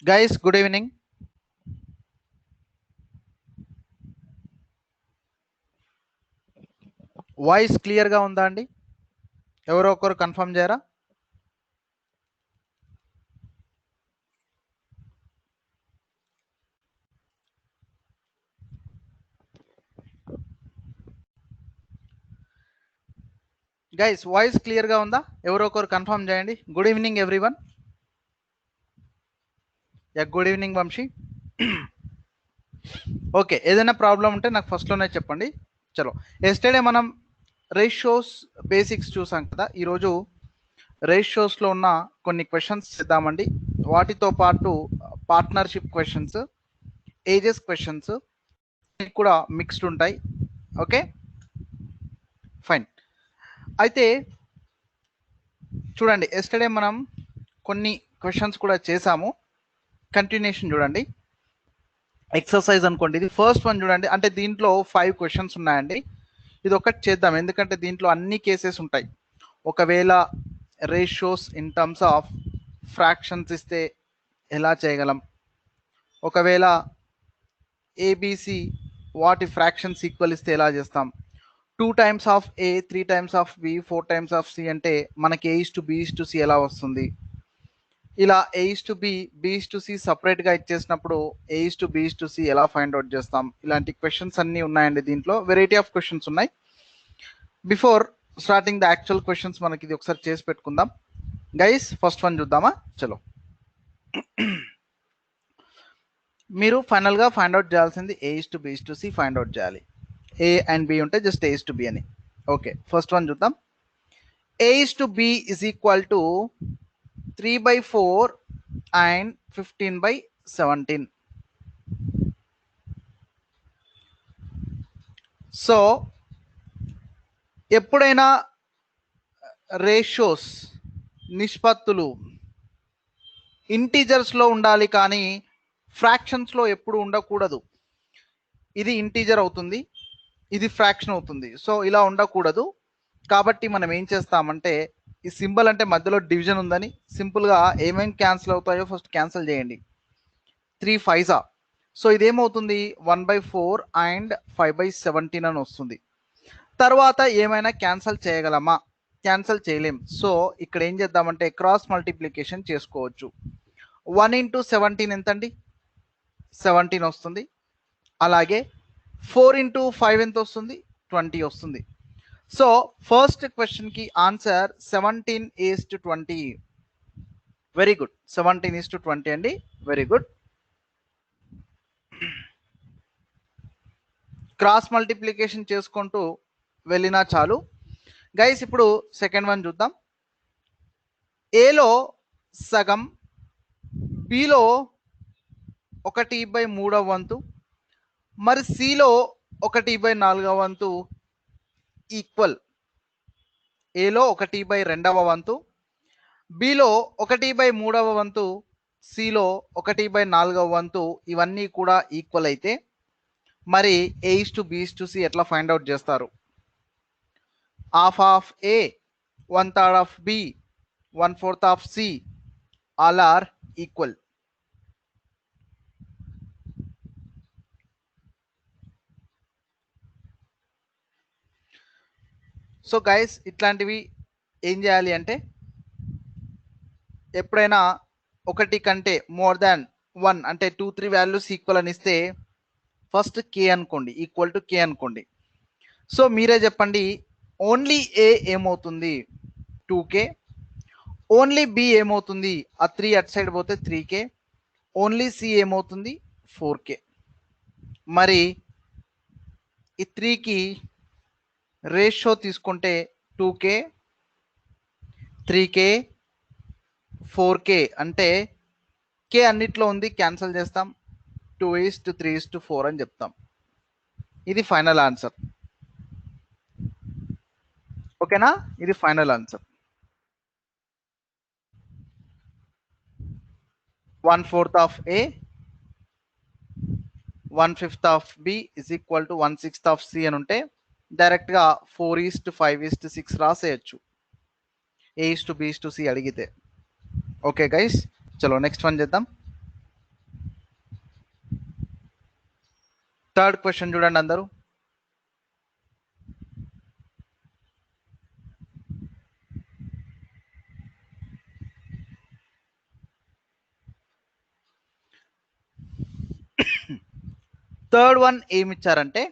Guys good evening. Voice క్లియర్గా ఉందా అండి? ఎవరో ఒకరు కన్ఫర్మ్ చేయరా? గైస్ వాయిస్ క్లియర్గా ఉందా? ఎవరో ఒకరు కన్ఫర్మ్ చేయండి. Good evening everyone. Good evening Vamsi. Okay, ఏదైనా ప్రాబ్లం ఉంటే నాకు ఫస్ట్లోనే చెప్పండి. చలో, ఎస్టర్డే మనం రేషియోస్ బేసిక్స్ చూసాం కదా. ఈరోజు రేషియోస్లో ఉన్న కొన్ని క్వశ్చన్స్ చేద్దామండి. వాటితో పాటు పార్ట్నర్షిప్ క్వశ్చన్స్, ఏజెస్ క్వశ్చన్స్ కూడా మిక్స్డ్ ఉంటాయి. Okay fine. అయితే చూడండి, ఎస్టర్డే మనం కొన్ని క్వశ్చన్స్ కూడా చేసాము. కంటిన్యూషన్ చూడండి. ఎక్సర్సైజ్ అనుకోండి, ఇది ఫస్ట్ వన్ చూడండి. అంటే దీంట్లో 5 క్వశ్చన్స్ ఉన్నాయండి. ఇది ఒకటి చేద్దాం, ఎందుకంటే దీంట్లో అన్ని కేసెస్ ఉంటాయి. ఒకవేళ ratios in terms of fractions ఇస్తే ఎలా చేయగలం, ఒకవేళ ఏబిసి వాటి ఫ్రాక్షన్స్ ఈక్వల్ ఇస్తే ఎలా చేస్తాం, 2 times of A 3 times of B 4 times of C అంటే మనకి A:B:C ఎలా వస్తుంది, ఇలా A:B:B:C సపరేట్గా ఇచ్చేసినప్పుడు A:B:C ఎలా ఫైండ్ అవుట్ చేస్తాం. ఇలాంటి క్వశ్చన్స్ అన్నీ ఉన్నాయండి. దీంట్లో వెరైటీ ఆఫ్ క్వశ్చన్స్ ఉన్నాయి. Before starting the actual questions మనకి ఇది ఒకసారి చేసి పెట్టుకుందాం. గైస్ ఫస్ట్ వన్ చూద్దామా? చలో, మీరు ఫైనల్గా ఫైండ్ అవుట్ చేయాల్సింది A:B:C ఫైండ్ అవుట్ చేయాలి. ఏ అండ్ బి ఉంటే జస్ట్ A:B అని. ఓకే, ఫస్ట్ వన్ చూద్దాం. A:B is equal to 3/4 and 15/17. So ఎప్పుడైనా రేషియోస్ నిష్పత్తులు ఇంటీజర్స్లో ఉండాలి, కానీ ఫ్రాక్షన్స్లో ఎప్పుడు ఉండకూడదు. ఇది ఇంటీజర్ అవుతుంది, ఇది ఫ్రాక్షన్ అవుతుంది. సో ఇలా ఉండకూడదు. కాబట్టి మనం ఏం చేస్తామంటే, ఈ సింబల్ అంటే మధ్యలో డివిజన్ ఉందని సింపుల్గా ఏమేమి క్యాన్సిల్ అవుతాయో ఫస్ట్ క్యాన్సిల్ చేయండి. 3 5s. సో ఇదేమవుతుంది, 1/4 అండ్ 5/17 అని వస్తుంది. తర్వాత ఏమైనా క్యాన్సిల్ చేయగలమా? క్యాన్సిల్ చేయలేం. సో ఇక్కడ ఏం చేద్దామంటే క్రాస్ మల్టిప్లికేషన్ చేసుకోవచ్చు. 1 × 17 ఎంతండి? 17 వస్తుంది. అలాగే 4 × 5 ఎంత వస్తుంది? 20 వస్తుంది. సో ఫస్ట్ క్వశ్చన్కి ఆన్సర్ 17:20. వెరీ గుడ్, 17:20 అండి. Very good. క్రాస్ మల్టిప్లికేషన్ చేసుకుంటూ వెళ్ళినా చాలు. గైస్ ఇప్పుడు సెకండ్ వన్ చూద్దాం. ఏలో సగం, బిలో 1/3 వంతు, మరి సిలో 1/4 వంతు ఈక్వల్. ఏలో 1/2 వంతు, బిలో 1/3 వంతు, సిలో 1/4 వంతు, ఇవన్నీ కూడా ఈక్వల్ అయితే మరి A:B:C ఎట్లా ఫైండ్ అవుట్ చేస్తారు? Half of A, 1/3 of B, 1/4 of C all are equal. So guys ఇట్లాంటివి ఏం చేయాలి అంటే, ఎప్పుడైనా ఒకటి కంటే మోర్ దాన్ 1 అంటే 2 3 వాల్యూస్ ఈక్వల్ అని ఇస్తే ఫస్ట్ కే అనుకోండి, ఈక్వల్ టు కే అనుకోండి. సో మీరే చెప్పండి, ఓన్లీ ఏ ఏమవుతుంది? 2K. ఓన్లీ బి ఏమవుతుంది? ఆ 3 అట్ సైడ్ పోతే 3K. ఓన్లీ సి ఏమవుతుంది? 4K. మరి ఈ 3కి రేషియో తీసుకుంటే 2K, 3K, 4K అంటే కే అన్నిట్లో ఉంది, క్యాన్సిల్ చేస్తాం. 2:3:4 అని చెప్తాం. ఇది ఫైనల్ ఆన్సర్. ఓకేనా? ఇది final answer. 1/4 of A, 1/5 of B is equal to 1/6 of C అని ఉంటే డైరెక్ట్గా 4:5:6 రాసేయచ్చు A:B:C అడిగితే. ఓకే గైస్, చలో నెక్స్ట్ వన్ చేద్దాం. థర్డ్ క్వశ్చన్ చూడండి అందరూ. థర్డ్ వన్ ఏమి ఇచ్చారంటే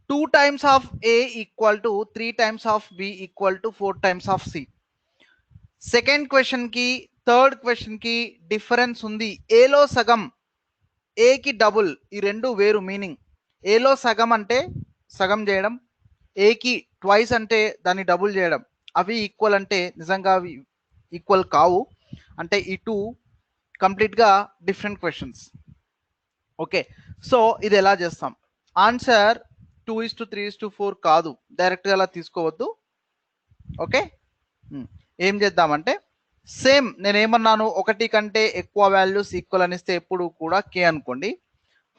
2 times of A equal to 3 times of B equal to 4 times of C. Second question కి థర్డ్ క్వశ్చన్ కి డిఫరెన్స్ ఉంది. ఏలో సగం ఏకి డబుల్, ఈ రెండు వేరు మీనింగ్. ఏలో సగం అంటే సగం చేయడం, ఏకి ట్వైస్ అంటే దాన్ని డబుల్ చేయడం. అవి ఈక్వల్ అంటే నిజంగా అవి ఈక్వల్ కావు. అంటే ఈ టూ కంప్లీట్గా డిఫరెంట్ క్వశ్చన్స్. ఓకే, సో ఇది ఎలా చేస్తాం? ఆన్సర్ 2:3:4 కాదు, డైరెక్ట్గా అలా తీసుకోవద్దు. ఓకే, ఏం చేద్దామంటే సేమ్ నేనేమన్నాను, ఒకటి కంటే ఎక్కువ వాల్యూస్ ఈక్వల్ అనిస్తే ఎప్పుడు కూడా కే అనుకోండి.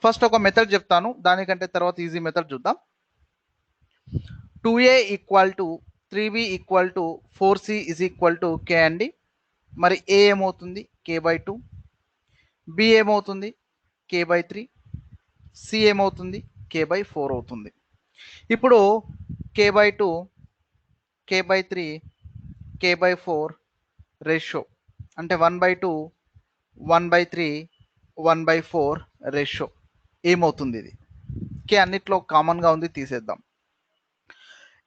ఫస్ట్ ఒక మెథడ్ చెప్తాను, దానికంటే తర్వాత ఈజీ మెథడ్ చూద్దాం. 2a equal to 3b equal to 4c is equal to K అండి. మరి ఏ ఏమవుతుంది? k/2. బి ఏమవుతుంది? k/3. సి ఏమవుతుంది? k/4 అవుతుంది. ఇప్పుడు k/2, k/3, k/4 రేషియో అంటే 1/2, 1/3, 1/4 రేషియో ఏమవుతుంది? ఇది కే అన్నిట్లో కామన్గా ఉంది, తీసేద్దాం.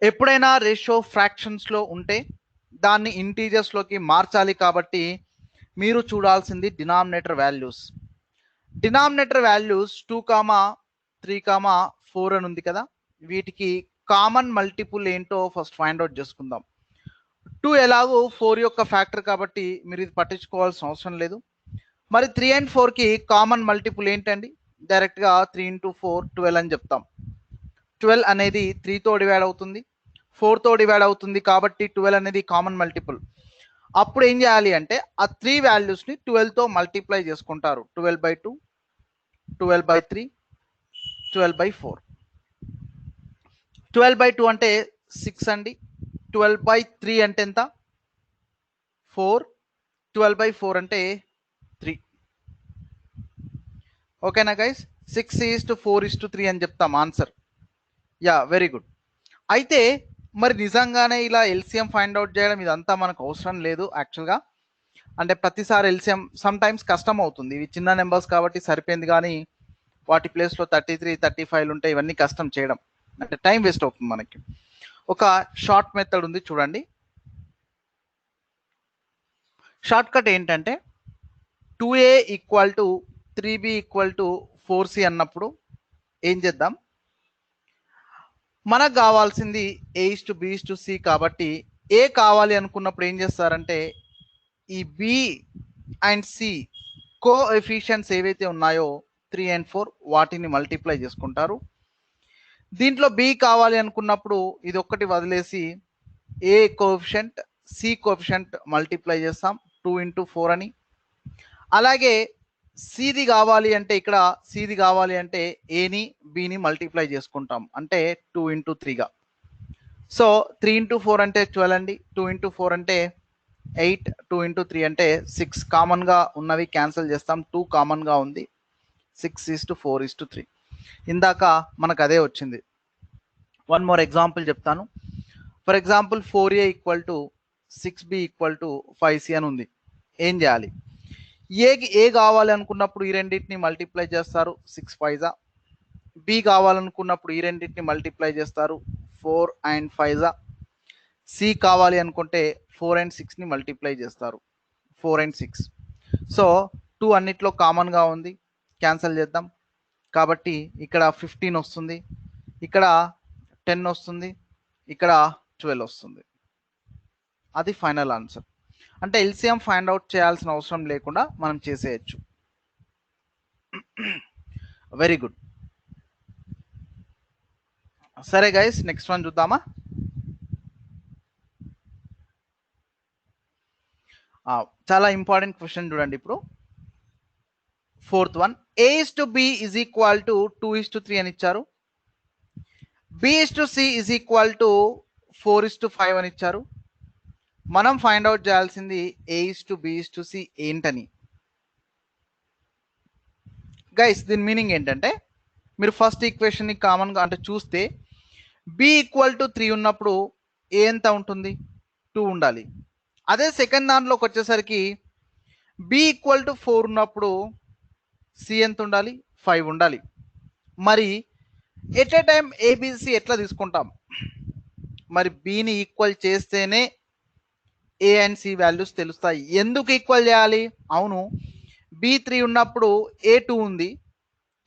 ఎప్పుడైనా రేషియో ఫ్రాక్షన్స్లో ఉంటే దాన్ని ఇంటీజర్స్లోకి మార్చాలి, కాబట్టి మీరు చూడాల్సింది డినామినేటర్ వాల్యూస్. డినామినేటర్ వాల్యూస్ 2, 3, 4 అని ఉంది కదా, వీటికి కామన్ మల్టిపుల్ ఏంటో ఫస్ట్ ఫైండ్ అవుట్ చేసుకుందాం. 2 ఎలాగో 4 యొక్క ఫ్యాక్టర్ కాబట్టి మీరు ఇది పట్టించుకోవాల్సిన అవసరం లేదు. మరి 3 and 4కి కామన్ మల్టిపుల్ ఏంటండి? డైరెక్ట్గా 3 × 4 12 అని చెప్తాం. 12 అనేది 3తో డివైడ్ అవుతుంది, 4తో డివైడ్ అవుతుంది, కాబట్టి 12 అనేది కామన్ మల్టిపుల్. అప్పుడు ఏం చేయాలి అంటే ఆ 3 వాల్యూస్ని 12తో మల్టిప్లై చేసుకుంటారు. 12/2, 12/3, 12/4. 12/2 అంటే 6 అండి. 12/3 అంటే ఎంత? 4. 12/4 అంటే 3. ఓకేనా గైస్? 6:4:3 అని చెప్తాం ఆన్సర్. Yeah, very good. అయితే మరి నిజంగానే ఇలా ఎల్సిఎం ఫైండ్ అవుట్ చేయడం ఇదంతా మనకు అవసరం లేదు యాక్చువల్గా. అంటే ప్రతిసారి ఎల్సిఎం సమ్ టైమ్స్ కష్టం అవుతుంది. ఇవి చిన్న నెంబర్స్ కాబట్టి సరిపోయింది, కానీ వాటి ప్లేస్లో 33, 35 ఉంటే ఇవన్నీ కష్టం చేయడం, అంటే టైం వేస్ట్ అవుతుంది మనకి. ఒక షార్ట్ మెథడ్ ఉంది చూడండి. షార్ట్ కట్ ఏంటంటే 2a equal to 3b equal to 4c అన్నప్పుడు ఏం చేద్దాం, మనకు కావాల్సింది a:b:c కాబట్టి ఏ కావాలి అనుకున్నప్పుడు ఏం చేస్తారంటే ఈ b అండ్ c కోఎఫిషియెంట్స్ ఏవైతే ఉన్నాయో 3 and 4 వాటిని మల్టిప్లై చేసుకుంటారు. దీంట్లో b కావాలి అనుకున్నప్పుడు ఇది ఒక్కటి వదిలేసి a coefficient, c coefficient multiply చేస్తాం 2 × 4 అని. అలాగే సిది కావాలి అంటే ఇక్కడ సిది కావాలి అంటే ఏని బిని మల్టిప్లై చేసుకుంటాం, అంటే 2 × 3గా. సో 3 × 4 అంటే 12 అండి, 2 × 4 అంటే 8, 2 × 3 అంటే 6. కామన్గా ఉన్నవి క్యాన్సిల్ చేస్తాం, 2 కామన్గా ఉంది, 6:4:3. ఇందాక మనకు అదే వచ్చింది. వన్ మోర్ ఎగ్జాంపుల్ చెప్తాను. For example 4a equal to 6b equal to 5c అని ఉంది. ఏం చేయాలి? ఏ కావాలి అనుకున్నప్పుడు ఈ రెండింటిని మల్టిప్లై చేస్తారు, 6 5 బి కావాలనుకున్నప్పుడు ఈ రెండింటిని మల్టిప్లై చేస్తారు, 4 and 5 సి కావాలి అనుకుంటే 4 and 6ని మల్టిప్లై చేస్తారు, 4 and 6. సో 2 అన్నిట్లో కామన్గా ఉంది, క్యాన్సిల్ చేద్దాం. కాబట్టి ఇక్కడ 15 వస్తుంది, ఇక్కడ 10 వస్తుంది, ఇక్కడ 12 వస్తుంది. అది ఫైనల్ ఆన్సర్. అంటే ఎల్సిఎం ఫైండ్ అవుట్ చేయాల్సిన అవసరం లేకుండా మనం చేసేయచ్చు. Very good. సరే గైస్, నెక్స్ట్ వన్ చూద్దామా? చాలా ఇంపార్టెంట్ క్వశ్చన్ చూడండి. ఇప్పుడు fourth one, a:b is equal to 2:3 అని ఇచ్చారు, b:c ఈజ్ ఈక్వల్ టు 4:5 అని ఇచ్చారు. మనం ఫైండ్ అవుట్ చేయాల్సింది a:b:c ఏంటని. గైస్ దీని మీనింగ్ ఏంటంటే మీరు ఫస్ట్ ఈక్వేషన్ని కామన్గా అంటే చూస్తే బి ఈక్వల్ టు 3 ఉన్నప్పుడు ఏ ఎంత ఉంటుంది 2 ఉండాలి. అదే సెకండ్ దాంట్లోకి వచ్చేసరికి బి ఈక్వల్ టు 4 ఉన్నప్పుడు సి ఎంత ఉండాలి 5 ఉండాలి. మరి ఎట్ ఏ టైం ఏబిసి ఎట్లా తీసుకుంటాం? మరి బిని ఈక్వల్ చేస్తేనే ఏ అండ్ సి వాల్యూస్ తెలుస్తాయి. ఎందుకు ఈక్వల్ చేయాలి? అవును, బి3 ఉన్నప్పుడు ఏ2 ఉంది,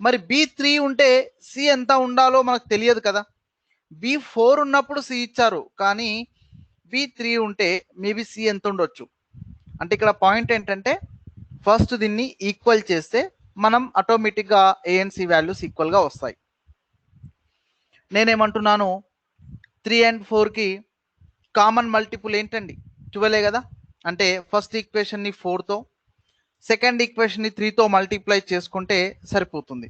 మరి బి3 ఉంటే సి ఎంత ఉండాలో మనకు తెలియదు కదా. బి4 ఉన్నప్పుడు సి ఇచ్చారు, కానీ బి3 ఉంటే మేబీ సి ఎంత ఉండొచ్చు. అంటే ఇక్కడ పాయింట్ ఏంటంటే ఫస్ట్ దీన్ని ఈక్వల్ చేస్తే మనం ఆటోమేటిక్గా ఏఎన్సి వాల్యూస్ ఈక్వల్గా వస్తాయి. నేనేమంటున్నాను, 3 and 4కి కామన్ మల్టిపుల్ ఏంటండి 12 కదా. అంటే ఫస్ట్ ఈక్వేషన్ని 4తో సెకండ్ ఈక్వేషన్ని 3తో మల్టిప్లై చేసుకుంటే సరిపోతుంది.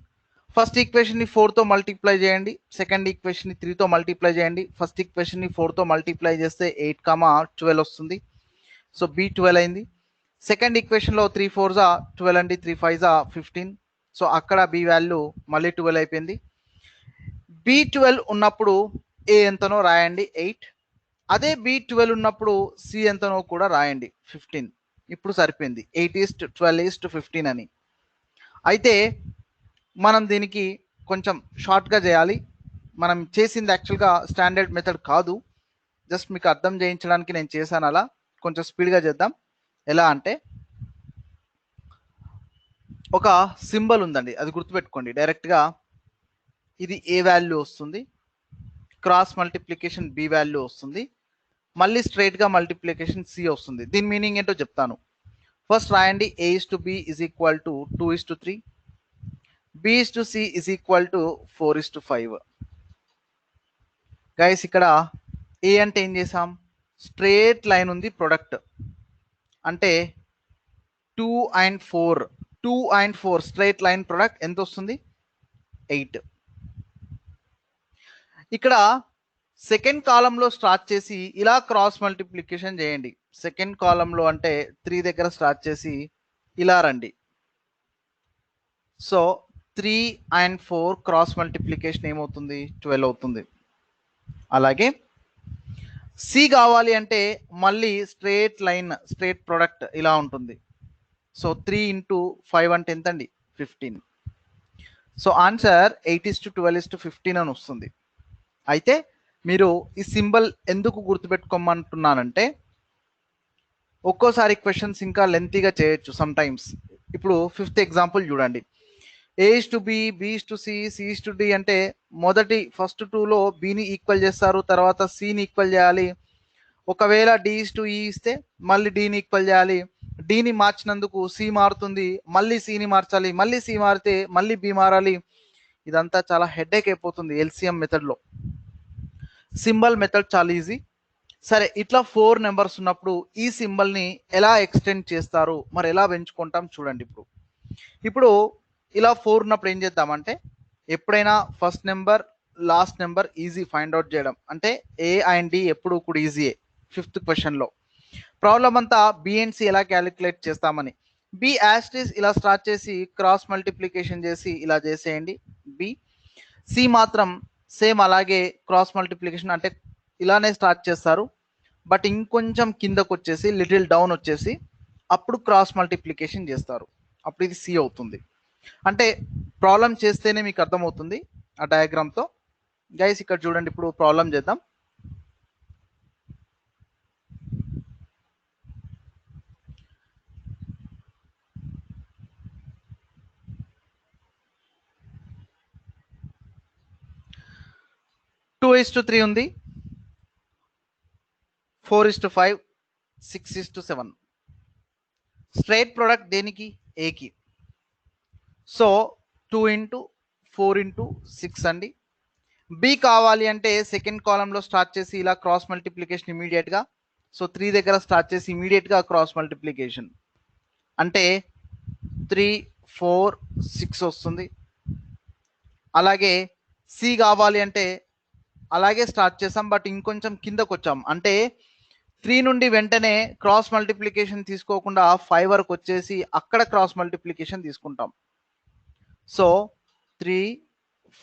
ఫస్ట్ ఈక్వేషన్ని 4తో మల్టిప్లై చేయండి, సెకండ్ ఈక్వేషన్ని 3తో మల్టిప్లై చేయండి, ఫస్ట్ ఈక్వేషన్ని 4తో మల్టిప్లై చేస్తే 8, 12 వస్తుంది. సో బి12 అయింది. సెకండ్ ఈక్వేషన్లో 3 4s 12 అండి, 3 5s 15. సో అక్కడ బి వాల్యూ మళ్ళీ 12 అయిపోయింది. బి12 ఉన్నప్పుడు ఏ ఎంతనో రాయండి 8. అదే బి12 ఉన్నప్పుడు సి ఎంతనో కూడా రాయండి 15. ఇప్పుడు సరిపోయింది 8:12:15 అని. అయితే మనం దీనికి కొంచెం షార్ట్గా చేయాలి. మనం చేసింది యాక్చువల్గా స్టాండర్డ్ మెథడ్ కాదు, జస్ట్ మీకు అర్థం చేయించడానికి నేను చేశాను. అలా కొంచెం స్పీడ్గా చేద్దాం. ఎలా అంటే ఒక సింబల్ ఉందండి, అది గుర్తుపెట్టుకోండి. డైరెక్ట్గా ఇది ఏ వాల్యూ వస్తుంది, క్రాస్ మల్టిప్లికేషన్ బి వాల్యూ వస్తుంది, మళ్ళీ స్ట్రైట్గా మల్టిప్లికేషన్ సి వస్తుంది. దీని మీనింగ్ ఏంటో చెప్తాను. ఫస్ట్ రాయండి a/b is equal to 2:3, b/c is equal to 4:5. Guys ఇక్కడ ఏ అంటే ఏం చేసాం, స్ట్రేట్ లైన్ ఉంది, ప్రొడక్ట్ అంటే 2 and 4 స్ట్రేట్ లైన్ ప్రొడక్ట్ ఎంత వస్తుంది 8. ఇక్కడ సెకండ్ కాలంలో స్టార్ట్ చేసి ఇలా క్రాస్ మల్టిప్లికేషన్ చేయండి. సెకండ్ కాలంలో అంటే 3 దగ్గర స్టార్ట్ చేసి ఇలా రండి. సో 3 and 4 క్రాస్ మల్టిప్లికేషన్ ఏమవుతుంది 12 అవుతుంది. అలాగే సి కావాలి అంటే మళ్ళీ స్ట్రేట్ లైన్ స్ట్రేట్ ప్రొడక్ట్ ఇలా ఉంటుంది. సో 3 into 5 అంటే ఎంత అండి 15. సో ఆన్సర్ 8:12:15 అని వస్తుంది. అయితే మీరు ఈ సింబల్ ఎందుకు గుర్తుపెట్టుకోమంటున్నానంటే ఒక్కోసారి క్వశ్చన్స్ ఇంకా లెంతీగా చేయొచ్చు సమ్ టైమ్స్. ఇప్పుడు 5th ఎగ్జాంపుల్ చూడండి. a/b, b/c, c/d అంటే ఫస్ట్ 2లో బిని ఈక్వల్ చేస్తారు, తర్వాత సిని ఈక్వల్ చేయాలి. ఒకవేళ d/e ఇస్తే మళ్ళీ డిని ఈక్వల్ చేయాలి. డిని మార్చినందుకు సి మారుతుంది, మళ్ళీ సిని మార్చాలి, మళ్ళీ సి మారితే మళ్ళీ బి మారాలి. ఇదంతా చాలా హెడేక్ అయిపోతుంది ఎల్సిఎం మెథడ్లో. సింబల్ మెథడ్ చాలా ఈజీ. సరే, ఇట్లా 4 నెంబర్స్ ఉన్నప్పుడు ఈ సింబల్ని ఎలా ఎక్స్టెండ్ చేస్తారు, మరి ఎలా పెంచుకుంటాం చూడండి. ఇప్పుడు ఇలా 4 ఉన్నప్పుడు ఏం చేద్దామంటే ఎప్పుడైనా first number last number easy find out చేయడం. అంటే ఏ అండ్ డి ఎప్పుడు కూడా ఈజీయే. 5th క్వశ్చన్లో ప్రాబ్లం అంతా బి అండ్ సి ఎలా క్యాలిక్యులేట్ చేస్తామని. బి యాస్టీస్ ఇలా స్టార్ట్ చేసి క్రాస్ మల్టిప్లికేషన్ చేసి ఇలా చేసేయండి బి. సి మాత్రం సేమ్ అలాగే క్రాస్ మల్టిప్లికేషన్ అంటే ఇలానే స్టార్ట్ చేస్తారు, బట్ ఇంకొంచెం కిందకు వచ్చేసి లిటిల్ డౌన్ వచ్చేసి అప్పుడు క్రాస్ మల్టిప్లికేషన్ చేస్తారు. అప్పుడు ఇది సి అవుతుంది. అంటే ప్రాబ్లం చేస్తేనే మీకు అర్థమవుతుంది ఆ డయాగ్రామ్తో. గైస్ ఇక్కడ చూడండి, ఇప్పుడు ప్రాబ్లం చేద్దాం. టూ 2:3 ఉంది, 4:5, 6:7. స్ట్రైట్ ప్రొడక్ట్ దేనికి ఏకి. సో 2 into 4 into 6 అండి. బి కావాలి అంటే సెకండ్ కాలంలో స్టార్ట్ చేసి ఇలా క్రాస్ మల్టిప్లికేషన్ ఇమీడియట్గా. సో 3 దగ్గర స్టార్ట్ చేసి ఇమీడియట్గా క్రాస్ మల్టిప్లికేషన్ అంటే 3 4 6 వస్తుంది. అలాగే సి కావాలి అంటే అలాగే స్టార్ట్ చేసాం, బట్ ఇంకొంచెం కిందకు వచ్చాం. అంటే 3 నుండి వెంటనే క్రాస్ మల్టిప్లికేషన్ తీసుకోకుండా 5 వరకు వచ్చేసి అక్కడ క్రాస్ మల్టిప్లికేషన్ తీసుకుంటాం. సో 3,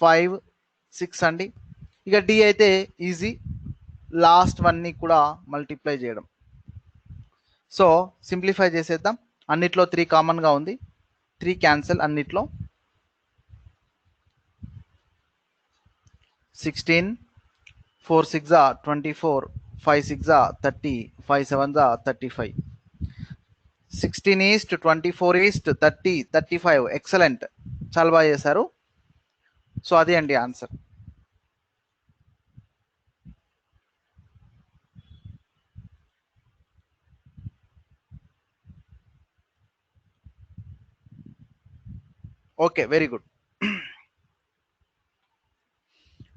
5, 6 అండి. ఇక డి అయితే ఈజీ, లాస్ట్ వన్ని కూడా మల్టిప్లై చేయడం. సో సింప్లిఫై చేసేద్దాం. అన్నిట్లో 3 కామన్గా ఉంది, 3 క్యాన్సిల్ అన్నిట్లో. 16, 4 6 24, 5 6 30, 5 7 35. 16 ఈస్ట్ 24 ఈస్ట్ 30 35. ఎక్సలెంట్, చాలా బాగా చేశారు. సో అది అండి ఆన్సర్. Okay, very good.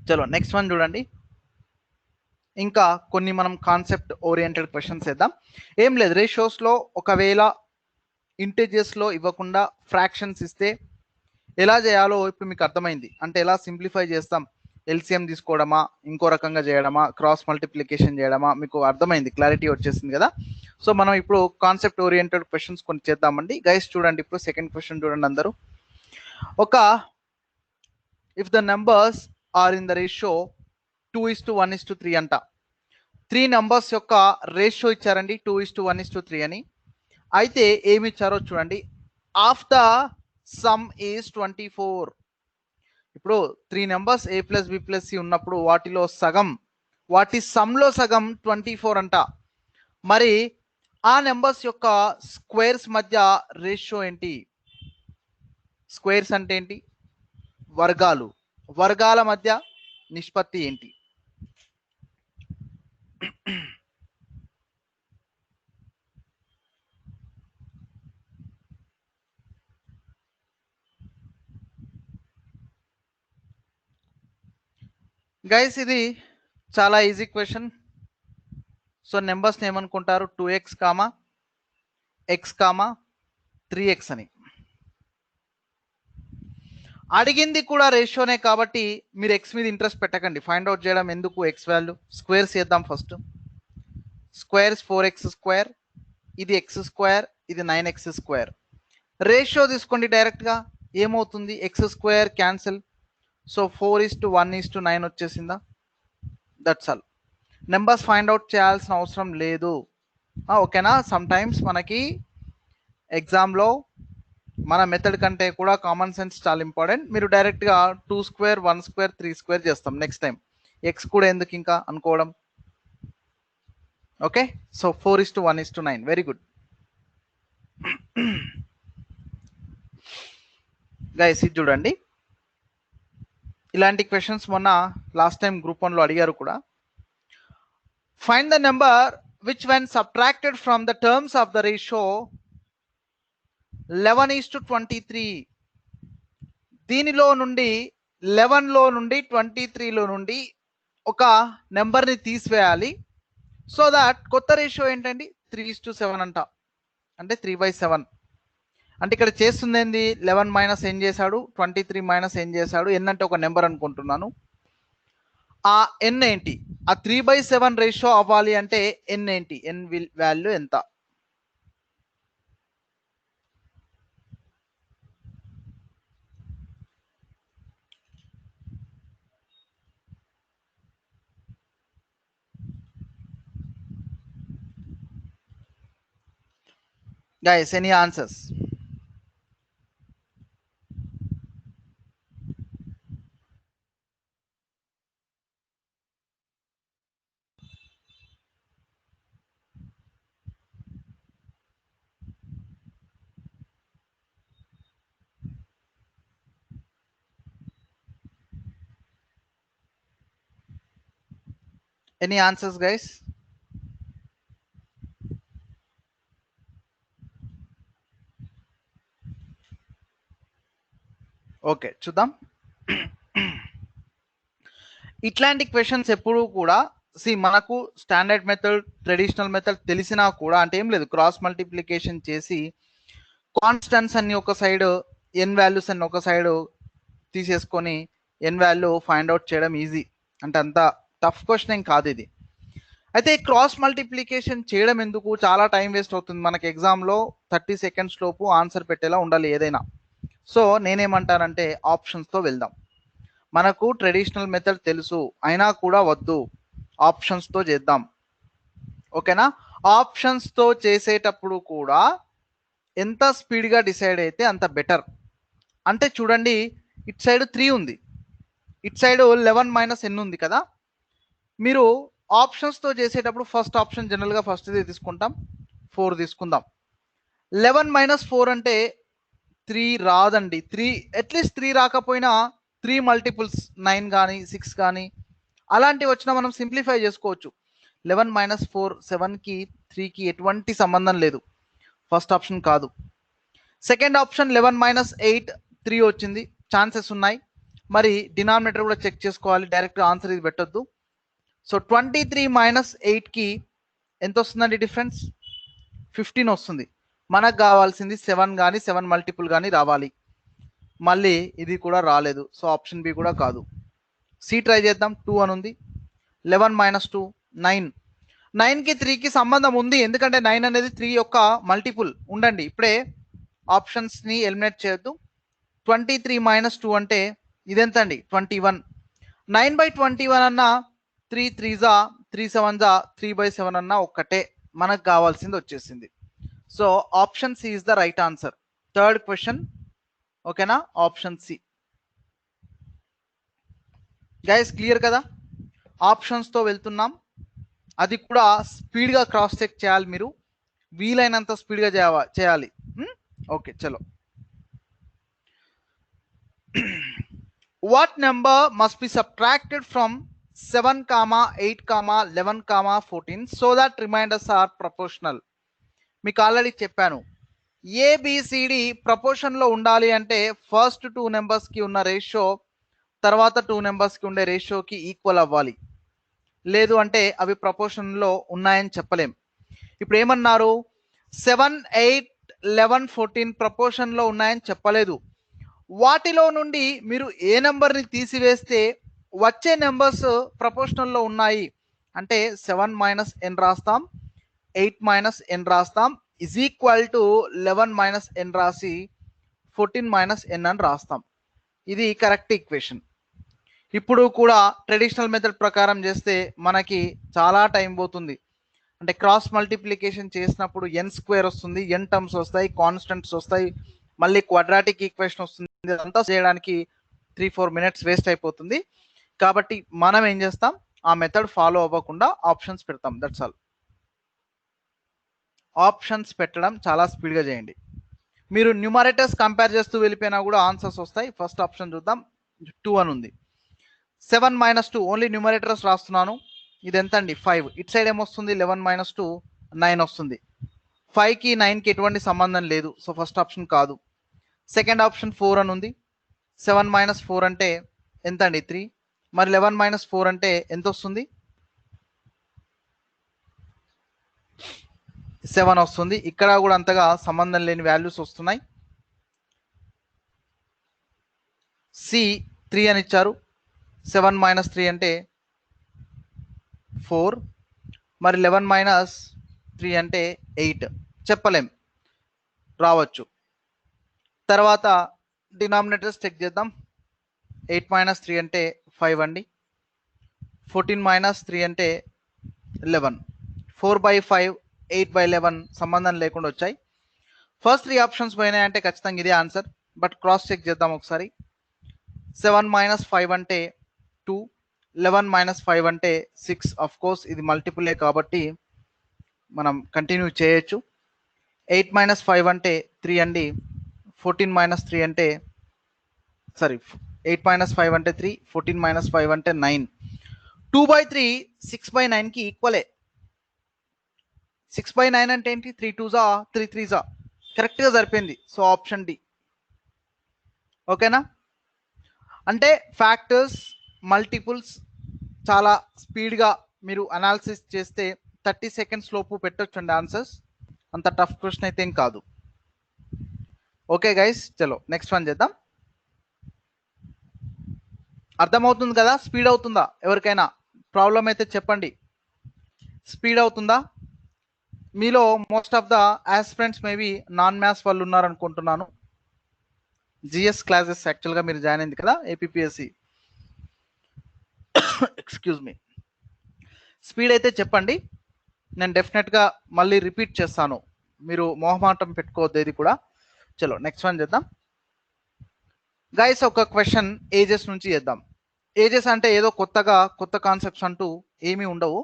చలో నెక్స్ట్ వన్ చూడండి. ఇంకా కొన్ని మనం కాన్సెప్ట్ ఓరియంటెడ్ క్వశ్చన్స్ వేద్దాం. ఏం లేదు, రేషియోస్లో ఒకవేళ ఇంటిజర్స్లో ఇవ్వకుండా ఫ్రాక్షన్స్ ఇస్తే ఎలా చేయాలో ఇప్పుడు మీకు అర్థమైంది. అంటే ఎలా సింప్లిఫై చేస్తాం, ఎల్సిఎం తీసుకోవడమా, ఇంకో రకంగా చేయడమా, క్రాస్ మల్టిప్లికేషన్ చేయడమా, మీకు అర్థమైంది, క్లారిటీ వచ్చేసింది కదా. సో మనం ఇప్పుడు కాన్సెప్ట్ ఓరియంటెడ్ క్వశ్చన్స్ కొన్ని చేద్దామండి. గైస్ చూడండి, ఇప్పుడు సెకండ్ క్వశ్చన్ చూడండి అందరూ. ఒక if the numbers are in the ratio 2:1:3 అంట. 3 నెంబర్స్ యొక్క రేషియో ఇచ్చారండి 2:1:3 అని. అయితే ఏమి ఇచ్చారో చూడండి. Of the sum is 24. ఇప్పుడు 3 numbers a plus B plus C ఉన్నప్పుడు వాటిలో సగం, వాటి సమ్లో సగం 24 అంట. మరి ఆ నెంబర్స్ యొక్క స్క్వేర్స్ మధ్య రేషియో ఏంటి? స్క్వేర్స్ అంటే ఏంటి? వర్గాలు. వర్గాల మధ్య నిష్పత్తి ఏంటి? గైస్ ఇది చాలా ఈజీ క్వశ్చన్. సో నెంబర్స్ని ఏమనుకుంటారు? 2x, x, 3x అని. అడిగింది కూడా రేషియోనే కాబట్టి మీరు ఎక్స్ మీద ఇంట్రెస్ట్ పెట్టకండి. ఫైండ్ అవుట్ చేయడం ఎందుకు ఎక్స్ వాల్యూ. స్క్వేర్స్ చేద్దాం ఫస్ట్. స్క్వేర్స్ 4x², ఇది x², ఇది 9x². రేషియో తీసుకోండి డైరెక్ట్గా, ఏమవుతుంది? x² cancel. సో 4:1:9 వచ్చేసిందా? That's all. Numbers find out చేయాల్సిన అవసరం లేదు. ఓకేనా? సమ్ టైమ్స్ మనకి ఎగ్జామ్లో మన మెథడ్ కంటే కూడా కామన్ సెన్స్ చాలా ఇంపార్టెంట్. మీరు డైరెక్ట్గా 2² 1² 3² చేస్తాం నెక్స్ట్ టైం. ఎక్స్ కూడా ఎందుకు ఇంకా అనుకోవడం. Okay, so 4:1:9. Very good guys. ఇది చూడండి, ఇలాంటి క్వశ్చన్స్ మొన్న లాస్ట్ టైం గ్రూప్ 1లో అడిగారు కూడా. Find the number which when subtracted from the terms of the ratio 11:23. దీనిలో నుండి 11లో నుండి 23లో నుండి ఒక నెంబర్ని తీసివేయాలి. సో దాట్ కొత్త రేషియో ఏంటండి? 3:7 అంట. అంటే 3/7. అంటే ఇక్కడ చేస్తుంది ఏంది? 11 మైనస్ ఏం చేశాడు, 23 మైనస్ ఏం చేశాడు. ఎన్ అంటే ఒక నెంబర్ అనుకుంటున్నాను. ఆ ఎన్ ఏంటి? ఆ 3/7 రేషియో అవ్వాలి అంటే ఎన్ ఏంటి? ఎన్ వాల్యూ ఎంత? Guys, any answers? Any answers, guys? Okay, చూద్దాం. ఇట్లాంటి క్వశ్చన్స్ ఎప్పుడు కూడా మనకు స్టాండర్డ్ మెథడ్, ట్రెడిషనల్ మెథడ్ తెలిసినా కూడా, అంటే ఏం లేదు, క్రాస్ మల్టిప్లికేషన్ చేసి కాన్స్టెంట్స్ అన్ని ఒక సైడ్, ఎన్ వాల్యూస్ అన్ని ఒక సైడ్ తీసేసుకొని ఎన్ వాల్యూ ఫైండ్ అవుట్ చేయడం ఈజీ. అంటే అంత టఫ్ క్వశ్చన్ ఏం కాదు ఇది. అయితే క్రాస్ మల్టిప్లికేషన్ చేయడం ఎందుకు? చాలా టైం వేస్ట్ అవుతుంది మనకి. ఎగ్జామ్లో 30 సెకండ్స్ లోపు ఆన్సర్ పెట్టేలా ఉండాలి ఏదైనా. సో నేనేమంటానంటే ఆప్షన్స్తో వెళ్దాం. మనకు ట్రెడిషనల్ మెథడ్ తెలుసు అయినా కూడా వద్దు, ఆప్షన్స్తో చేద్దాం. ఓకేనా? ఆప్షన్స్తో చేసేటప్పుడు కూడా ఎంత స్పీడ్గా డిసైడ్ అయితే అంత బెటర్. అంటే చూడండి, ఇట్ సైడ్ 3 ఉంది, ఇట్ సైడ్ 11 - n ఉంది కదా. మీరు ఆప్షన్స్తో చేసేటప్పుడు ఫస్ట్ ఆప్షన్ జనరల్గా ఫస్ట్ది తీసుకుంటాం, 4 తీసుకుందాం. 11 - 4 అంటే 3 రాదండి. 3 అట్లీస్ట్ 3 రాకపోయినా 3 మల్టిపుల్స్ 9 కానీ 6 కానీ అలాంటివి వచ్చినా మనం సింప్లిఫై చేసుకోవచ్చు. 11 - 4 7కి 3కి ఎటువంటి సంబంధం లేదు, ఫస్ట్ ఆప్షన్ కాదు. సెకండ్ ఆప్షన్ 11 - 8 3 వచ్చింది, ఛాన్సెస్ ఉన్నాయి. మరి డినామినేటర్ కూడా చెక్ చేసుకోవాలి, డైరెక్ట్ ఆన్సర్ ఇది పెట్టొద్దు. సో 23 - 8కి ఎంత వస్తుందండి డిఫరెన్స్? 15 వస్తుంది. మనకు కావాల్సింది 7 కానీ 7 మల్టిపుల్ కానీ రావాలి. మళ్ళీ ఇది కూడా రాలేదు, సో ఆప్షన్ బి కూడా కాదు. సి ట్రై చేద్దాం. 2 అని ఉంది. 11 - 2 9. 9కి 3కి సంబంధం ఉంది, ఎందుకంటే 9 అనేది 3 యొక్క మల్టిపుల్. ఉండండి, ఇప్పుడే ఆప్షన్స్ని ఎలిమినేట్ చేయొద్దు. 23 - 2 అంటే ఇదెంత అండి? 21. 9/21 అన్నా 3 3s 3 7s 3/7 అన్నా ఒక్కటే, మనకు కావాల్సింది వచ్చేసింది. So option C is the right answer. Third question. ఓకేనా? Option C. గైస్ క్లియర్ కదా? ఆప్షన్స్తో వెళ్తున్నాం, అది కూడా స్పీడ్గా క్రాస్ చెక్ చేయాలి మీరు, వీలైనంత స్పీడ్గా చేయాలి. ఓకే చలో. What number must be subtracted from 7, 8, 11, 14 so that remainders are proportional? మీకు ఆల్రెడీ చెప్పాను, ఏబిసిడి ప్రపోర్షన్లో ఉండాలి అంటే ఫస్ట్ 2 నెంబర్స్కి ఉన్న రేషియో తర్వాత 2 నెంబర్స్కి ఉండే రేషియోకి ఈక్వల్ అవ్వాలి, లేదు అంటే అవి ప్రపోర్షన్లో ఉన్నాయని చెప్పలేం. ఇప్పుడు ఏమన్నారు? 7, 8, 11, 14 ప్రపోర్షన్లో ఉన్నాయని చెప్పలేదు. వాటిలో నుండి మీరు ఏ నెంబర్ని తీసివేస్తే వచ్చే నెంబర్స్ ప్రపోర్షనల్లో ఉన్నాయి అంటే 7 - n రాస్తాం, 8 - n రాస్తాం, ఇజ్ ఈక్వల్ టు 11 - n రాసి 14 - n అని రాస్తాం. ఇది కరెక్ట్ ఈక్వేషన్. ఇప్పుడు కూడా ట్రెడిషనల్ మెథడ్ ప్రకారం చేస్తే మనకి చాలా టైం పోతుంది. అంటే క్రాస్ మల్టిప్లికేషన్ చేసినప్పుడు n² వస్తుంది, n టర్మ్స్ వస్తాయి, కాన్స్టెంట్స్ వస్తాయి, మళ్ళీ క్వాడ్రాటిక్ ఈక్వేషన్ వస్తుంది. అంతా చేయడానికి 3-4 మినిట్స్ వేస్ట్ అయిపోతుంది. కాబట్టి మనం ఏం చేస్తాం, ఆ మెథడ్ ఫాలో అవ్వకుండా ఆప్షన్స్ పెడతాం, దట్స్ ఆల్. ఆప్షన్స్ పెట్టడం చాలా స్పీడ్గా చేయండి. మీరు న్యూమరేటర్స్ కంపేర్ చేస్తూ వెళ్ళిపోయినా కూడా ఆన్సర్స్ వస్తాయి. ఫస్ట్ ఆప్షన్ చూద్దాం. 2 అని ఉంది. 7 - 2 ఓన్లీ న్యూమరేటర్స్ రాస్తున్నాను. ఇది ఎంత అండి? 5. ఇట్ సైడ్ ఏమొస్తుంది? 11 - 2 9 వస్తుంది. 5కి 9కి ఎటువంటి సంబంధం లేదు, సో ఫస్ట్ ఆప్షన్ కాదు. సెకండ్ ఆప్షన్ 4 అని ఉంది. 7 - 4 అంటే ఎంత అండి? 3. మరి 11 - 4 అంటే ఎంత వస్తుంది? 7 వస్తుంది. ఇక్కడ కూడా అంతగా సంబంధం లేని వాల్యూస్ వస్తున్నాయి. సి 3 అని ఇచ్చారు. 7 - 3 అంటే 4. మరి 11 - 3 అంటే 8. చెప్పలేం, రావచ్చు. తర్వాత డినామినేటర్స్ చెక్ చేద్దాం. 8 - 3 అంటే 5 అండి. 14 - 3 అంటే 11. 4/5 8/11 సంబంధం లేకుండా వచ్చాయి. ఫస్ట్ 3 ఆప్షన్స్ పోయినాయి అంటే ఖచ్చితంగా ఇదే ఆన్సర్. బట్ క్రాస్ చెక్ చేద్దాం ఒకసారి. 7 - 5 అంటే 2, 11 - 5 అంటే 6. ఆఫ్ కోర్స్ ఇది మల్టిపులే కాబట్టి మనం కంటిన్యూ చేయొచ్చు. 8 - 5 అంటే 3 అండి. 14 - 3 అంటే 8 - 5 అంటే 3, 14 - 5 అంటే 9. 2/3 6/9కి ఈక్వలే. 6/9 అంటే ఏంటి? 3 2s 3 3s కరెక్ట్గా సరిపోయింది. So option D. ఓకేనా? అంటే ఫ్యాక్టర్స్, మల్టిపుల్స్ చాలా స్పీడ్గా మీరు అనాలిసిస్ చేస్తే 30 సెకండ్స్ లోపు పెట్టొచ్చండి ఆన్సర్స్. అంత టఫ్ క్వశ్చన్ అయితే ఏం కాదు. ఓకే గైస్, చలో నెక్స్ట్ వన్ చేద్దాం. అర్థమవుతుంది కదా? స్పీడ్ అవుతుందా? ఎవరికైనా ప్రాబ్లం అయితే చెప్పండి. స్పీడ్ అవుతుందా? మీలో most of the aspirants maybe non maths వాళ్ళు ఉన్నారనుకుంటున్నాను. జిఎస్ క్లాసెస్ యాక్చువల్గా మీరు జాయిన్ అయింది కదా ఏపీఎస్సి. Excuse me. స్పీడ్ అయితే చెప్పండి, నేను డెఫినెట్గా మళ్ళీ రిపీట్ చేస్తాను, మీరు మొహమాటం పెట్టుకోవద్దు ఇది కూడా. చలో నెక్స్ట్ వన్ చేద్దాం గైస్. ఒక క్వశ్చన్ ఏజెస్ నుంచి చేద్దాం. ఏజెస్ అంటే ఏదో కొత్త కాన్సెప్ట్స్ అంటూ ఏమీ ఉండవు.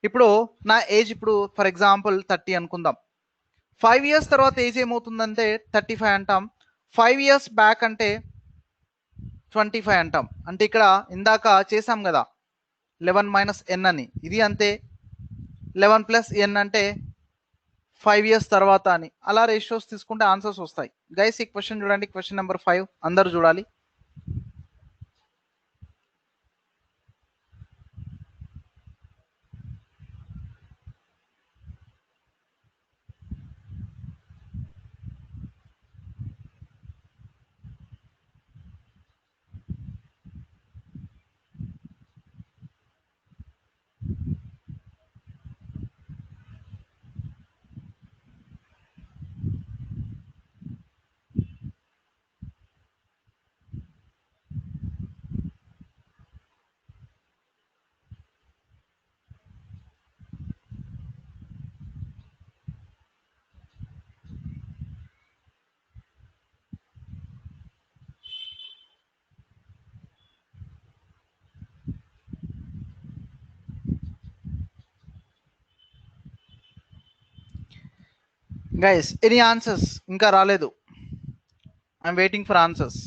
ఇప్పుడు నా ఏజ్ ఇప్పుడు ఫర్ ఎగ్జాంపుల్ 30 అనుకుందాం. 5 ఇయర్స్ తర్వాత ఏజ్ ఏమవుతుందంటే 35 అంటాం. 5 ఇయర్స్ బ్యాక్ అంటే 25 అంటాం. అంటే ఇక్కడ ఇందాక చేసాం కదా 11 - n అని, ఇది అంతే 11 + n అంటే 5 ఇయర్స్ తర్వాత అని. అలా రేషియోస్ తీసుకుంటే ఆన్సర్స్ వస్తాయి. గైస్ ఈ క్వశ్చన్ చూడండి, క్వశ్చన్ నెంబర్ 5 అందరూ చూడాలి. Guys any answers? ఇంకా రాలేదు, ఐఎమ్ వెయిటింగ్ ఫర్ ఆన్సర్స్.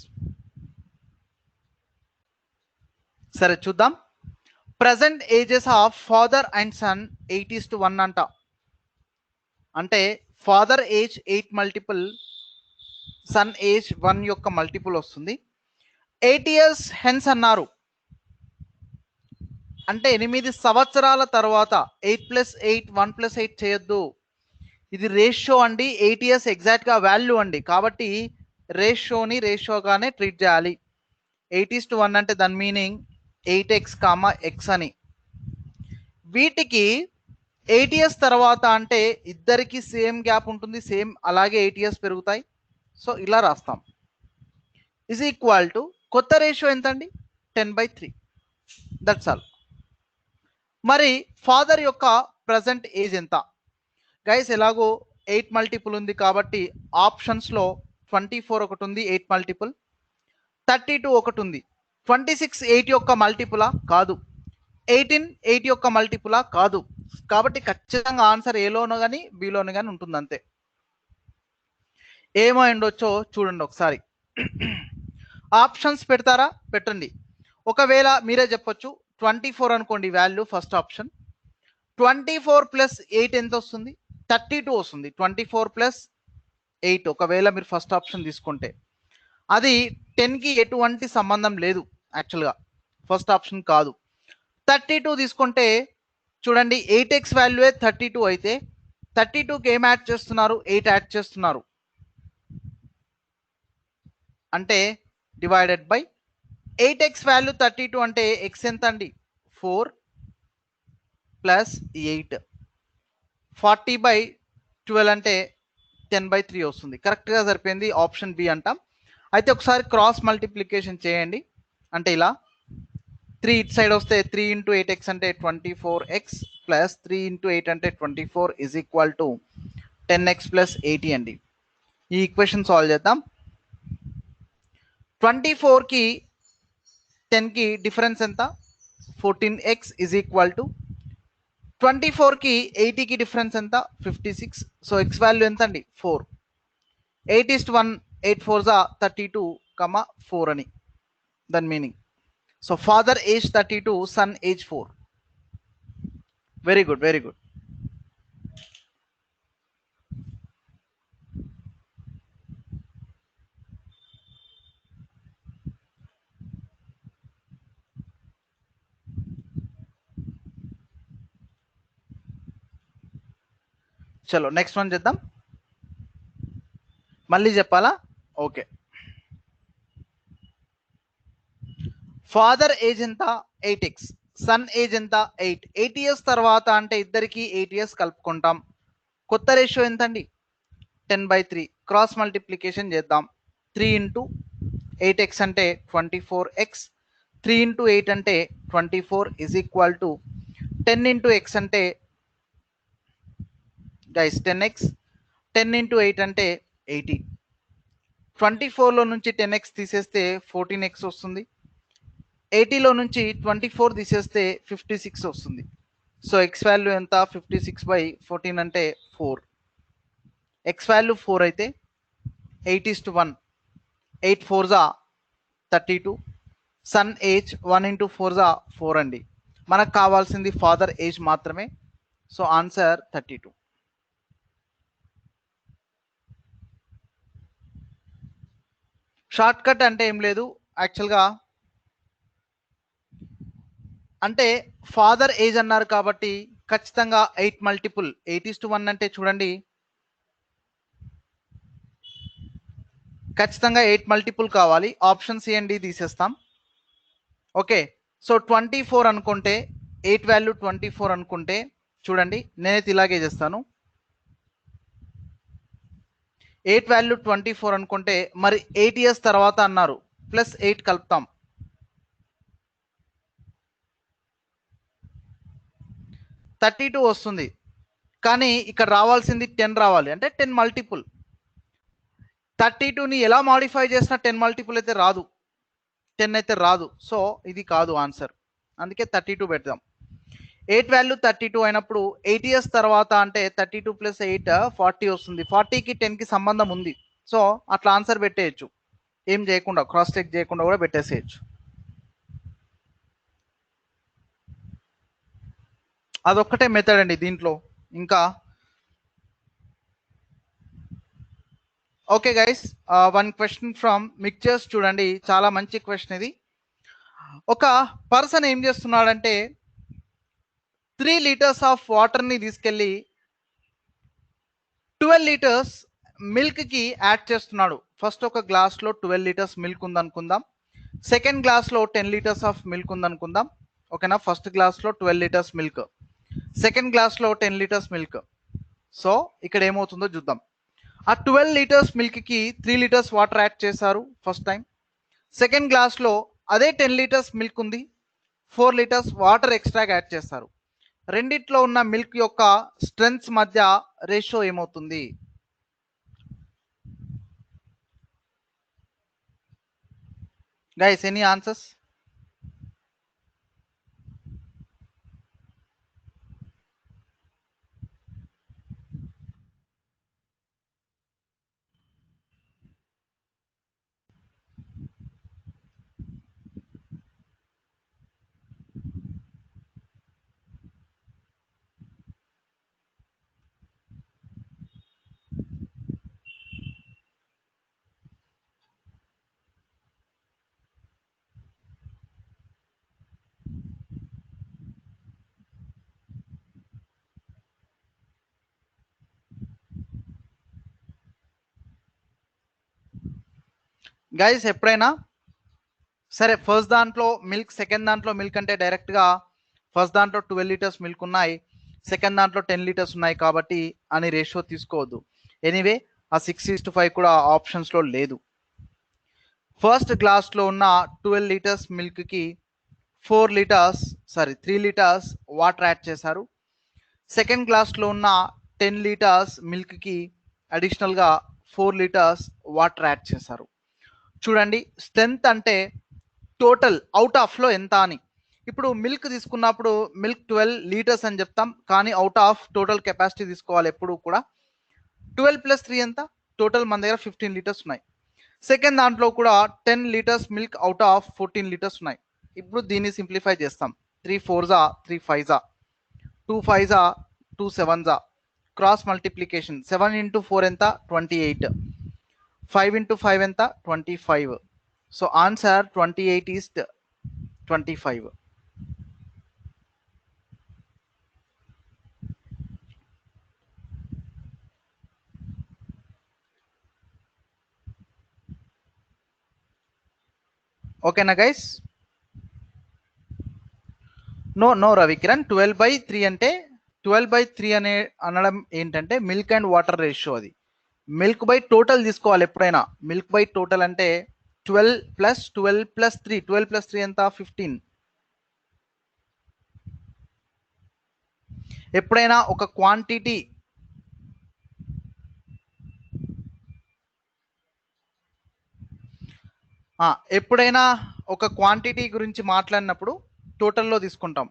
సరే చూద్దాం. Present ages of father and son 8:1 అంట. అంటే father age 8 multiple son age 1 యొక్క మల్టిపుల్ వస్తుంది. 8 ఇయర్స్ హెన్స్ అన్నారు అంటే 8 సంవత్సరాల తర్వాత 8 + 8 1 + 8 చేయొద్దు, ఇది రేషియో అండి. 8 ఇయర్స్ ఎగ్జాక్ట్గా వాల్యూ అండి, కాబట్టి రేషియోని రేషియోగానే ట్రీట్ చేయాలి. 8:1 అంటే దాని మీనింగ్ 8x, x అని. వీటికి 8 ఇయర్స్ తర్వాత అంటే ఇద్దరికి సేమ్ గ్యాప్ ఉంటుంది, సేమ్ అలాగే 8 ఇయర్స్ పెరుగుతాయి. సో ఇలా రాస్తాం. ఈజ్ ఈక్వల్ టు కొత్త రేషియో ఎంత అండి? 10/3. That's all. మరి ఫాదర్ యొక్క ప్రజెంట్ ఏజ్ ఎంత? గైస్ ఎలాగో 8 మల్టిపుల్ ఉంది కాబట్టి ఆప్షన్స్లో 24 ఒకటి ఉంది 8 మల్టిపుల్, 32 ఒకటి ఉంది. 26 8 యొక్క మల్టిపులా? కాదు. 18 8 యొక్క మల్టిపులా? కాదు. కాబట్టి ఖచ్చితంగా ఆన్సర్ ఏలోనో కానీ బిలోనో కానీ ఉంటుంది అంతే. ఏమో ఉండొచ్చో చూడండి ఒకసారి. ఆప్షన్స్ పెడతారా? పెట్టండి. ఒకవేళ మీరే చెప్పొచ్చు 24 అనుకోండి వాల్యూ ఫస్ట్ ఆప్షన్. 24 + 8 ఎంత వస్తుంది? 32 వస్తుంది. 24 + 8 ఒకవేళ మీరు ఫస్ట్ ఆప్షన్ తీసుకుంటే అది 10కి ఎటువంటి సంబంధం లేదు యాక్చువల్గా, ఫస్ట్ ఆప్షన్ కాదు. 32 తీసుకుంటే చూడండి 8x వాల్యూ 32 అయితే 32కి ఏం యాడ్ చేస్తున్నారు? 8 యాడ్ చేస్తున్నారు. అంటే డివైడెడ్ బై 8x వాల్యూ 32 అంటే x ఎంత అండి? 4 + 8. 40/12 అంటే 10/3 వస్తుంది. కరెక్ట్గా సరిపోయింది, ఆప్షన్ బి అంటాం. అయితే ఒకసారి క్రాస్ మల్టిప్లికేషన్ చేయండి. అంటే ఇలా 3 ఇటు సైడ్ వస్తే 3 × 8x అంటే 24x + 3 × 8 అంటే 24 ఈజ్ ఈక్వల్ టు 10x + 80 అండి. ఈ ఈక్వేషన్ సాల్వ్ చేద్దాం. 24కి 10కి డిఫరెన్స్ ఎంత? 14x ఈజ్ ఈక్వల్ టు 24కి 80కి డిఫరెన్స్ ఎంత? 56. సో x వాల్యూ ఎంత అండి? 4. 8:1 8 4 32, 4 అని దాని meaning. So father age 32, sun age 4. Very good, very good. చలో నెక్స్ట్ వన్ చేద్దాం. మళ్ళీ చెప్పాలా? ఓకే. ఫాదర్ ఏజ్ ఎంత? 8x. సన్ ఏజ్ ఎంత? 8. 8 ఇయర్స్ తర్వాత అంటే ఇద్దరికి 8 ఇయర్స్ కలుపుకుంటాం. కొత్త రేషియో ఎంత అండి? 10/3. క్రాస్ మల్టిప్లికేషన్ చేద్దాం. 3 ఇంటూ 8x అంటే 24x, 3 ఇంటూ 8 అంటే 24 is equal to 10 into x అంటే గైస్ 10x, 10 ఇంటూ 8 అంటే 80. 24లో నుంచి 10x తీసేస్తే 14x వస్తుంది. 80లో నుంచి 24 తీసేస్తే 56 వస్తుంది. సో ఎక్స్ వాల్యూ ఎంత? 56/14 అంటే 4. ఎక్స్ వాల్యూ 4 అయితే 8:1, 8 4s 32. Sun age 1 into 4s 4 అండి. మనకు కావాల్సింది ఫాదర్ ఏజ్ మాత్రమే. So answer 32. షార్ట్ కట్ అంటే ఏం లేదు, యాక్చువల్గా అంటే ఫాదర్ ఏజ్ అన్నారు కాబట్టి ఖచ్చితంగా 8 మల్టిపుల్ 8:1 అంటే చూడండి, ఖచ్చితంగా 8 మల్టిపుల్ కావాలి. ఆప్షన్ సి అండ్ డి తీసేస్తాం. ఓకే, సో 24 అనుకుంటే 8 వాల్యూ 24 అనుకుంటే చూడండి, నేనైతే ఇలాగే చేస్తాను. 8 వాల్యూ 24 అనుకుంటే మరి 8 ఇయర్స్ తర్వాత అన్నారు, ప్లస్ 8 కలుపుతాం. 32 వస్తుంది. కానీ ఇక్కడ రావాల్సింది 10 రావాలి, అంటే 10 మల్టిపుల్. 32ని ఎలా మాడిఫై చేసినా 10 మల్టిపుల్ అయితే రాదు, 10 అయితే రాదు. సో ఇది కాదు ఆన్సర్, అందుకే 32 పెడదాం. 8 వాల్యూ 32 అయినప్పుడు 8 ఇయర్స్ తర్వాత అంటే 32 + 8 40 వస్తుంది. 40కి 10కి సంబంధం ఉంది. సో అట్లా ఆన్సర్ పెట్టేయచ్చు, ఏం చేయకుండా, క్రాస్ చెక్ చేయకుండా కూడా పెట్టేసేయచ్చు. అదొక్కటే మెథడ్ అండి దీంట్లో. ఇంకా okay guys, one question from mixtures. చూడండి, చాలా మంచి క్వశ్చన్ ఇది. ఒక పర్సన్ ఏం చేస్తున్నాడంటే 3 లీటర్స్ ఆఫ్ వాటర్ని తీసుకెళ్ళి 12 లీటర్స్ మిల్క్కి యాడ్ చేస్తున్నాడు. ఫస్ట్ ఒక గ్లాస్లో 12 లీటర్స్ మిల్క్ ఉందనుకుందాం. సెకండ్ గ్లాస్లో 10 లీటర్స్ ఆఫ్ మిల్క్ ఉందనుకుందాం. ఓకేనా, ఫస్ట్ గ్లాస్లో 12 లీటర్స్ మిల్క్, సెకండ్ గ్లాస్లో 10 లీటర్స్ మిల్క్. సో ఇక్కడ ఏమవుతుందో చూద్దాం. ఆ 12 లీటర్స్ మిల్క్కి 3 లీటర్స్ వాటర్ యాడ్ చేశారు ఫస్ట్ టైం. సెకండ్ గ్లాస్లో అదే 10 లీటర్స్ మిల్క్ ఉంది, 4 లీటర్స్ వాటర్ ఎక్స్ట్రా యాడ్ చేస్తారు. రెండిట్లో ఉన్న మిల్క్ యొక్క స్ట్రెంగ్త్స్ మధ్య రేషియో ఏమవుతుంది? Guys any answers? గైస్ ఎప్పుడైనా సరే, ఫస్ట్ దాంట్లో మిల్క్, సెకండ్ దాంట్లో మిల్క్ అంటే డైరెక్ట్గా ఫస్ట్ దాంట్లో 12 లీటర్స్ మిల్క్ ఉన్నాయి, సెకండ్ దాంట్లో 10 లీటర్స్ ఉన్నాయి కాబట్టి అని రేషియో తీసుకోవద్దు. ఎనీవే ఆ 6:5 కూడా ఆప్షన్స్లో లేదు. ఫస్ట్ గ్లాస్లో ఉన్న 12 లీటర్స్ మిల్క్కి 3 లీటర్స్ వాటర్ యాడ్ చేశారు. సెకండ్ గ్లాస్లో ఉన్న 10 లీటర్స్ మిల్క్కి అడిషనల్గా 4 లీటర్స్ వాటర్ యాడ్ చేశారు. చూడండి, స్ట్రెంత్ అంటే టోటల్ అవుట్ ఆఫ్లో ఎంత అని. ఇప్పుడు మిల్క్ తీసుకున్నప్పుడు మిల్క్ 12 లీటర్స్ అని చెప్తాం, కానీ అవుట్ ఆఫ్ టోటల్ కెపాసిటీ తీసుకోవాలి ఎప్పుడు కూడా. 12 + 3 ఎంత? టోటల్ మన దగ్గర 15 లీటర్స్ ఉన్నాయి. సెకండ్ దాంట్లో కూడా 10 litres milk out of 14 litres ఉన్నాయి. ఇప్పుడు దీన్ని సింప్లిఫై చేస్తాం. 3 4s 3 5s 2 5s 2 7s, cross multiplication 7 × 4 ఎంత? 28. 5 × 5 ఎంత? 25. So answer 28 is 25. ఓకేనా గైస్? నో రవికిరణ్, 12/3 అంటే 12/3 అనడం ఏంటంటే మిల్క్ అండ్ వాటర్ రేషియో. అది మిల్క్ బై టోటల్ తీసుకోవాలి ఎప్పుడైనా. మిల్క్ బై టోటల్ అంటే 12 ప్లస్ 12 ప్లస్ 3, 12 ప్లస్ 3 ఎంత 15. ఎప్పుడైనా ఒక క్వాంటిటీ ఎప్పుడైనా ఒక క్వాంటిటీ గురించి మాట్లాడినప్పుడు టోటల్లో తీసుకుంటాం.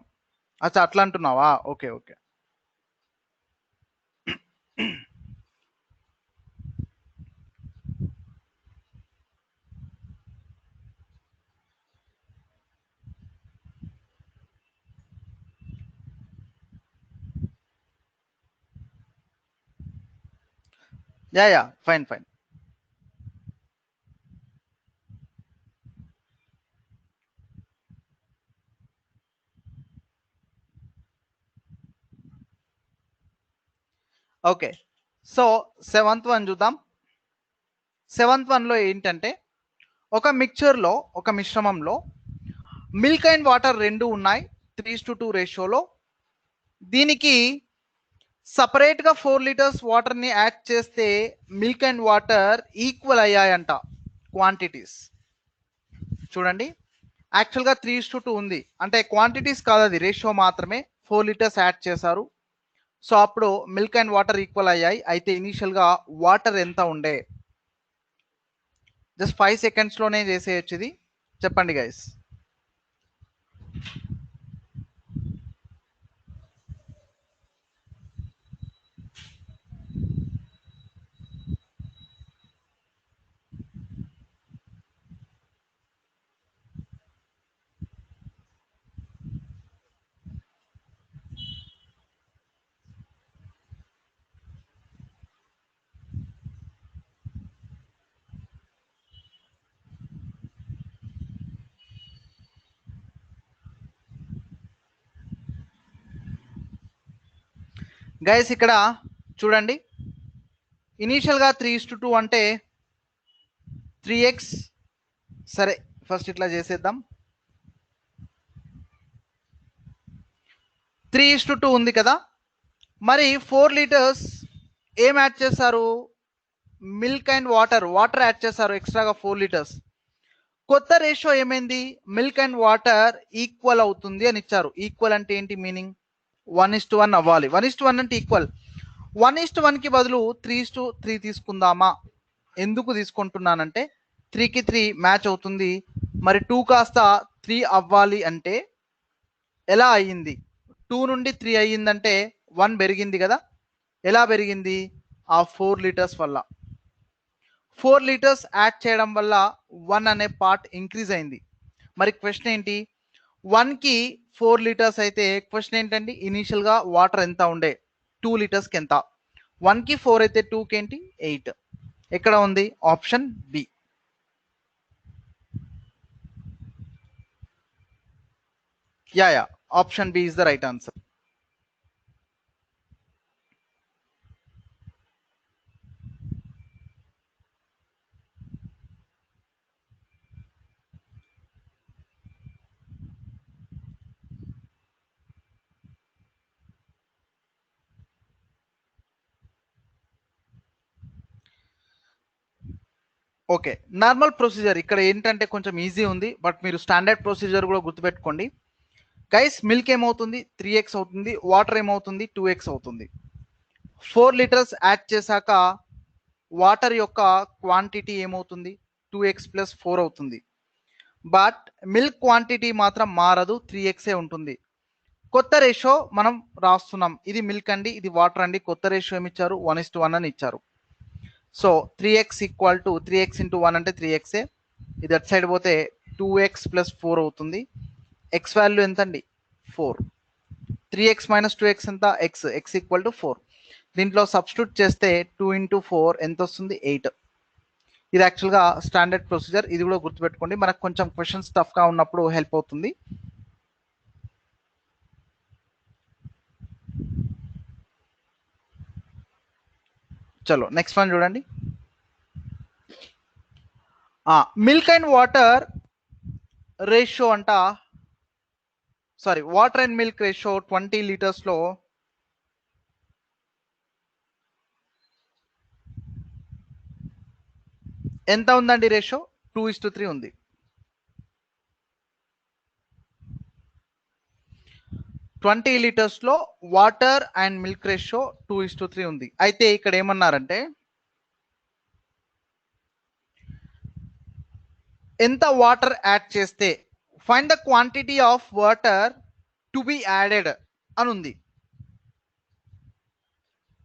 అచ్చా అట్లా అంటున్నావా? Okay okay. Yeah fine fine. Okay, so 7th one చూద్దాం. 7th వన్లో ఏంటంటే ఒక మిక్చర్లో, ఒక మిశ్రమంలో మిల్క్ అండ్ వాటర్ రెండు ఉన్నాయి 3:2 రేషియోలో. దీనికి సపరేట్గా 4 లీటర్స్ వాటర్ని యాడ్ చేస్తే మిల్క్ అండ్ వాటర్ ఈక్వల్ అయ్యాయంట క్వాంటిటీస్. చూడండి, యాక్చువల్గా 3:2 ఉంది, అంటే క్వాంటిటీస్ కాదు, అది రేషియో మాత్రమే. 4 లీటర్స్ యాడ్ చేశారు, సో అప్పుడు మిల్క్ అండ్ వాటర్ ఈక్వల్ అయ్యాయి. అయితే ఇనీషియల్గా వాటర్ ఎంత ఉండే? జస్ట్ 5 సెకండ్స్లోనే చేసేయచ్చు ఇది. చెప్పండి గైస్. గైస్ ఇక్కడ చూడండి, ఇనీషియల్గా 3:2 అంటే 3x. సరే ఫస్ట్ ఇట్లా చేసేద్దాం. 3:2 ఉంది కదా, మరి 4 లీటర్స్ ఏం యాడ్ చేశారు? మిల్క్ అండ్ వాటర్ యాడ్ చేశారు ఎక్స్ట్రాగా 4 లీటర్స్. కొత్త రేషియో ఏమైంది? మిల్క్ అండ్ వాటర్ ఈక్వల్ అవుతుంది అని ఇచ్చారు. ఈక్వల్ అంటే ఏంటి మీనింగ్? 1:1 అవ్వాలి. 1:1 అంటే ఈక్వల్. 1:1కి బదులు 3:3 తీసుకుందామా? ఎందుకు తీసుకుంటున్నానంటే 3కి 3 మ్యాచ్ అవుతుంది. మరి 2 కాస్త 3 అవ్వాలి అంటే ఎలా అయ్యింది? 2 నుండి 3 అయ్యిందంటే 1 పెరిగింది కదా. ఎలా పెరిగింది? ఆ 4 లీటర్స్ వల్ల. 4 లీటర్స్ యాడ్ చేయడం వల్ల 1 అనే పార్ట్ ఇంక్రీజ్ అయింది. మరి క్వశ్చన్ ఏంటి? 1కి 4 లీటర్స్ అయితే క్వశ్చన్ ఏంటండి? ఇనీషియల్గా వాటర్ ఎంత ఉండే? 2 లీటర్స్కి ఎంత? 1కి 4 అయితే 2కి ఏంటి? 8. ఎక్కడ ఉంది? Option B. Yeah option B is the right answer. Okay, normal procedure ఇక్కడ ఏంటంటే కొంచెం ఈజీ ఉంది, బట్ మీరు స్టాండర్డ్ ప్రొసీజర్ కూడా గుర్తుపెట్టుకోండి. గైస్, మిల్క్ ఏమవుతుంది? 3x అవుతుంది. వాటర్ ఏమవుతుంది? 2x అవుతుంది. 4 లీటర్స్ యాడ్ చేశాక వాటర్ యొక్క క్వాంటిటీ ఏమవుతుంది? 2x ప్లస్ 4 అవుతుంది. బట్ మిల్క్ క్వాంటిటీ మాత్రం మారదు, 3xే ఉంటుంది. కొత్త రేషియో మనం రాస్తున్నాం. ఇది మిల్క్ అండి, ఇది వాటర్ అండి. కొత్త రేషియో ఏమి ఇచ్చారు? 1:1 అని ఇచ్చారు. So 3x equal to 3x into 1 అంటే 3xే. ఇది అటు సైడ్ పోతే 2x ప్లస్ 4 అవుతుంది. ఎక్స్ వాల్యూ ఎంత అండి? 4. 3x మైనస్ 2x ఎంత? x equal to 4. దీంట్లో సబ్స్టిట్యూట్ చేస్తే 2 ఇంటూ 4 ఎంత వస్తుంది? 8. ఇది యాక్చువల్గా స్టాండర్డ్ ప్రొసీజర్. ఇది కూడా గుర్తుపెట్టుకోండి, మనకు కొంచెం క్వశ్చన్స్ టఫ్గా ఉన్నప్పుడు హెల్ప్ అవుతుంది. చలో నెక్స్ట్ వన్ చూడండి. మిల్క్ అండ్ వాటర్ రేషియో అంట, sorry, water and milk ratio 20 లీటర్స్లో ఎంత ఉందండి రేషియో? 2:3 ఉంది. 20 లీటర్స్లో వాటర్ అండ్ మిల్క్ రేషియో 2:3 ఉంది. అయితే ఇక్కడ ఏమన్నారంటే ఎంత వాటర్ యాడ్ చేస్తే find the quantity of water to be added అని ఉంది.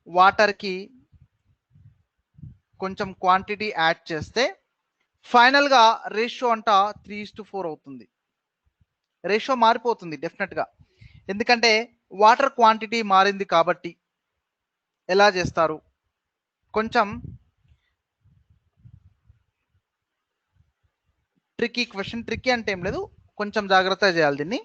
వాటర్కి కొంచెం క్వాంటిటీ యాడ్ చేస్తే ఫైనల్గా రేషియో అంట 3:4 అవుతుంది. రేషియో మారిపోతుంది డెఫినెట్గా, ఎందుకంటే వాటర్ క్వాంటిటీ మారింది కాబట్టి. ఎలా చేస్తారు? కొంచెం ట్రిక్కీ క్వశ్చన్. ట్రిక్కీ అంటే ఏం లేదు, కొంచెం జాగ్రత్తగా చేయాలి దీన్ని.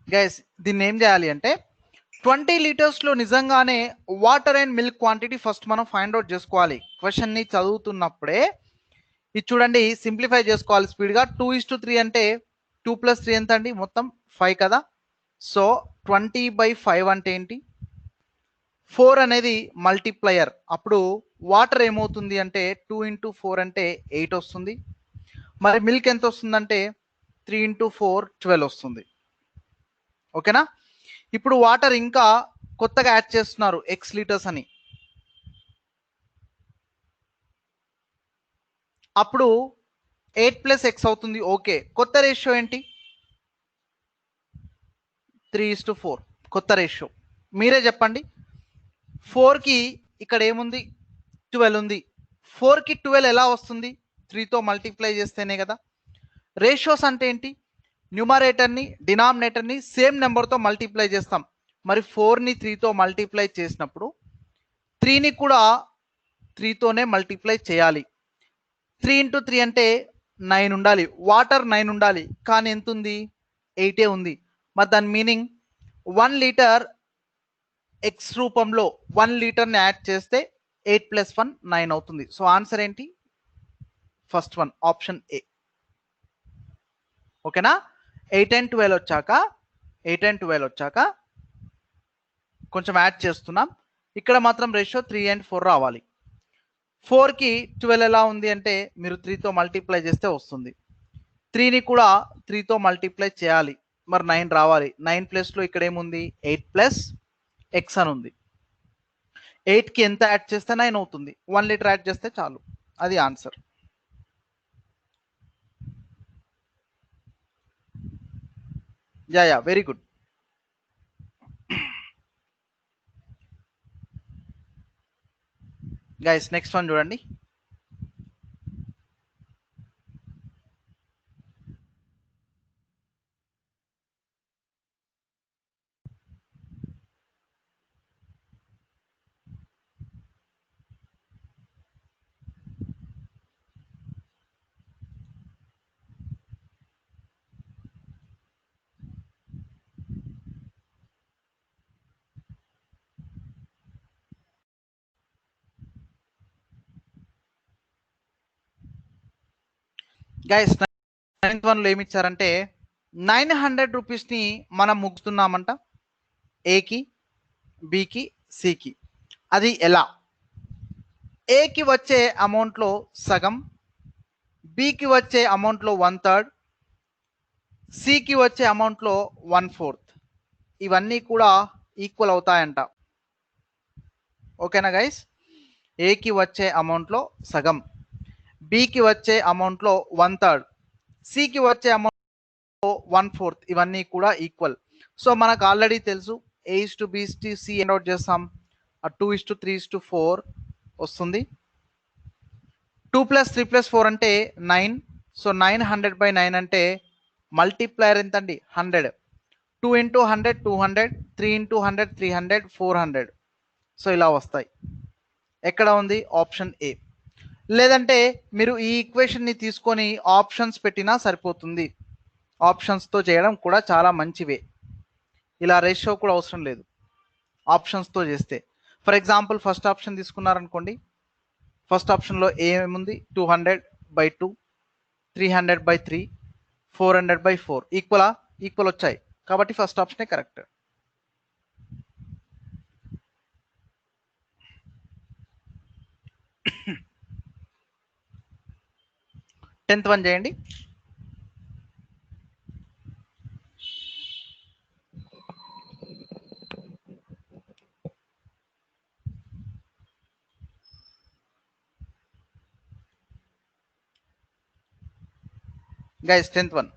గైస్ దీన్ని ఏం చేయాలి అంటే 20 లీటర్స్లో నిజంగానే water and milk quantity first మనం ఫైండ్ అవుట్ చేసుకోవాలి. క్వశ్చన్ని చదువుతున్నప్పుడే ఇది చూడండి, సింప్లిఫై చేసుకోవాలి స్పీడ్గా. 2:3 అంటే 2 + 3 ఎంత అండి? మొత్తం 5 కదా. సో 20/5 అంటే ఏంటి? 4 అనేది మల్టిప్లయర్. అప్పుడు వాటర్ ఏమవుతుంది అంటే 2 × 4 అంటే 8 వస్తుంది. మరి మిల్క్ ఎంత వస్తుందంటే 3 × 4 12 వస్తుంది. ఓకేనా? ఇప్పుడు వాటర్ ఇంకా కొత్తగా యాడ్ చేస్తున్నారు x లీటర్స్ అని. అప్పుడు 8 + x అవుతుంది. ఓకే, కొత్త రేషియో ఏంటి? 3:4 కొత్త రేషియో. మీరే చెప్పండి. 4కి ఇక్కడ ఏముంది? 12 ఉంది. 4కి 12 ఎలా వస్తుంది? 3తో మల్టిప్లై చేస్తేనే కదా. రేషియోస్ అంటే ఏంటి? న్యూమరేటర్ని డినామినేటర్ని సేమ్ నెంబర్తో మల్టిప్లై చేస్తాం. మరి 4ని 3తో మల్టిప్లై చేసినప్పుడు 3ని కూడా 3తోనే మల్టిప్లై చేయాలి. 3 × 3 అంటే 9 ఉండాలి. వాటర్ 9 ఉండాలి, కానీ ఎంత ఉంది? 8 ఉంది. మరి దాని మీనింగ్ 1 లీటర్ ఎక్స్ రూపంలో 1 లీటర్ని యాడ్ చేస్తే 8 + 1 9 అవుతుంది. సో ఆన్సర్ ఏంటి? First one, option A. ఓకేనా? 8 and 12 వచ్చాక కొంచెం యాడ్ చేస్తున్నాం. ఇక్కడ మాత్రం రేషియో 3 and 4 రావాలి. 4కి 12 ఎలా ఉంది అంటే మీరు 3తో మల్టిప్లై చేస్తే వస్తుంది. 3ని కూడా 3తో మల్టిప్లై చేయాలి, మరి 9 రావాలి. 9 ప్లస్లో ఇక్కడ ఏముంది? 8 + x అని ఉంది. 8కి ఎంత యాడ్ చేస్తే 9 అవుతుంది? 1 లీటర్ యాడ్ చేస్తే చాలు, అది answer. Yeah very good. Guys next one చూడండి. గైస్ 9th వన్లో ఏమి ఇచ్చారంటే 900 రూపీస్ని మనం ముగ్గుతున్నామంట ఏకి, బికి, సికి. అది ఎలా? ఏకి వచ్చే అమౌంట్లో సగం, బికి వచ్చే అమౌంట్లో 1/3, సికి వచ్చే అమౌంట్లో 1/4. ఇవన్నీ కూడా ఈక్వల్ అవుతాయంట. ఓకేనా గైస్? ఏకి వచ్చే అమౌంట్లో సగం, బికి వచ్చే అమౌంట్లో 1/3, సికి వచ్చే అమౌంట్లో 1/4. ఇవన్నీ కూడా ఈక్వల్. సో మనకు ఆల్రెడీ తెలుసు A:B:C అవుట్ చేస్తాం. 2:3:4 వస్తుంది. 2 + 3 + 4 అంటే 9. సో 900/9 అంటే మల్టిప్లయర్ ఎంత అండి 100. 2 × 100 200, 3 × 100 300, 400. సో ఇలా వస్తాయి. ఎక్కడ ఉంది ఆప్షన్ ఏ. లేదంటే మీరు ఈ ఈక్వేషన్ని తీసుకొని ఆప్షన్స్ పెట్టినా సరిపోతుంది. ఆప్షన్స్తో చేయడం కూడా చాలా మంచివే. ఇలా రేషియో కూడా అవసరం లేదు ఆప్షన్స్తో చేస్తే. ఫర్ ఎగ్జాంపుల్ ఫస్ట్ ఆప్షన్ తీసుకున్నారనుకోండి. ఫస్ట్ ఆప్షన్లో ఏముంది 200/2, 300/3, 400/4 ఈక్వల్ వచ్చాయి. కాబట్టి ఫస్ట్ ఆప్షనే కరెక్ట్. 10th వన్ చేయండి. Guys 10th one.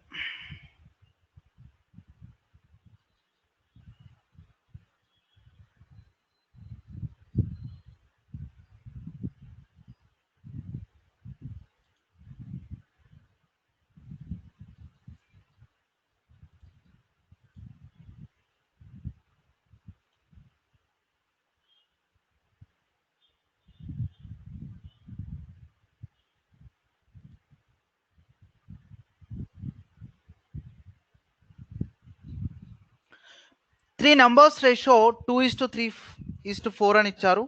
Three numbers ratio 2:3:4 అని ఇచ్చారు.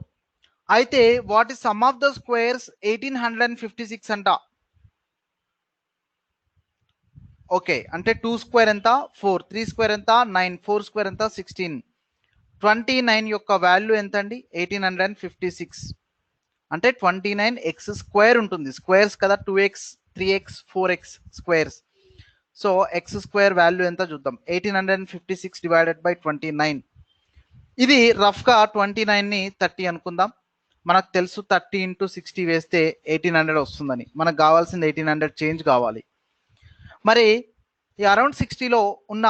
అయితే what is sum of the squares 1856 అంట. ఓకే, అంటే 2 స్క్వేర్ ఎంత 4, 3 స్క్వేర్ ఎంత 9, 4 స్క్వేర్ ఎంత 16. 29 యొక్క వాల్యూ ఎంత అండి 1856. అంటే 29x స్క్వేర్ ఉంటుంది. స్క్వేర్స్ కదా, 2x 3x 4x squares. So X square value ఎంత చూద్దాం. 1856 డివైడెడ్ బై 29. ఇది రఫ్గా 29ని 30 అనుకుందాం. మనకు తెలుసు 30 × 60 వేస్తే 1800 వస్తుందని. మనకు కావాల్సింది 1800 చేంజ్ కావాలి. మరి ఈ అరౌండ్ 60లో ఉన్న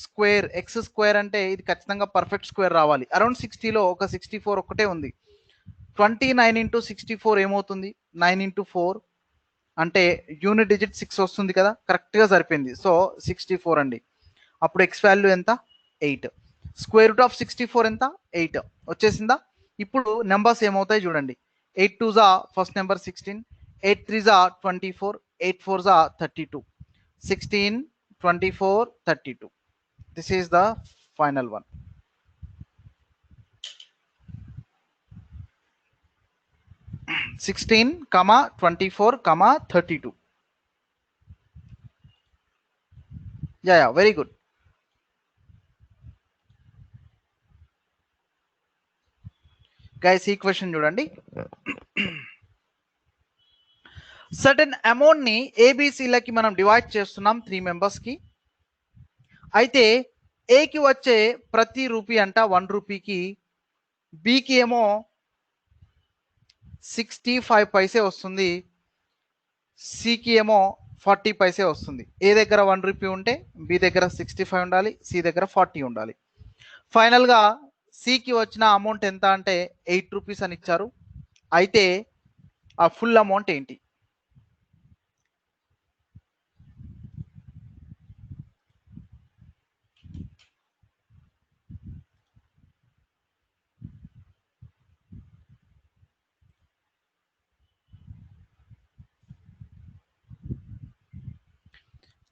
స్క్వేర్ ఎక్స్ స్క్వేర్ అంటే ఇది ఖచ్చితంగా పర్ఫెక్ట్ స్క్వేర్ రావాలి. అరౌండ్ 60లో ఒక 64 ఒక్కటే ఉంది. 29 × 64 ఏమవుతుంది 9 × 4 అంటే యూనిట్ డిజిట్ 6 వస్తుంది కదా, కరెక్ట్గా సరిపోయింది. సో 64 అండి. అప్పుడు ఎక్స్ వాల్యూ ఎంత 8. స్క్వేర్ రూట్ ఆఫ్ 64 ఎంత 8 వచ్చేసిందా. ఇప్పుడు నెంబర్స్ ఏమవుతాయి చూడండి. 8 2 జా ఫస్ట్ నెంబర్ 16, 8 3 జా 24, 8 4 జా 32, 16 24 32. This is the final one. (16, 24, 32). Yeah, very good. Guys ఈ క్వశ్చన్ చూడండి. సర్టెన్ అమౌంట్ ని ఏబిసిలకి మనం డివైడ్ చేస్తున్నాం 3 మెంబర్స్కి. అయితే ఏకి వచ్చే ప్రతి రూపీ అంట 1 రూపీకి, బికి ఏమో 65 పైసే వస్తుంది, సికి ఏమో 40 పైసే వస్తుంది. ఏ దగ్గర 1 రూపీ ఉంటే బి దగ్గర 65 ఉండాలి, సి దగ్గర 40 ఉండాలి. ఫైనల్గా సికి వచ్చిన అమౌంట్ ఎంత అంటే 8 రూపీస్ అని ఇచ్చారు. అయితే ఆ ఫుల్ అమౌంట్ ఏంటి?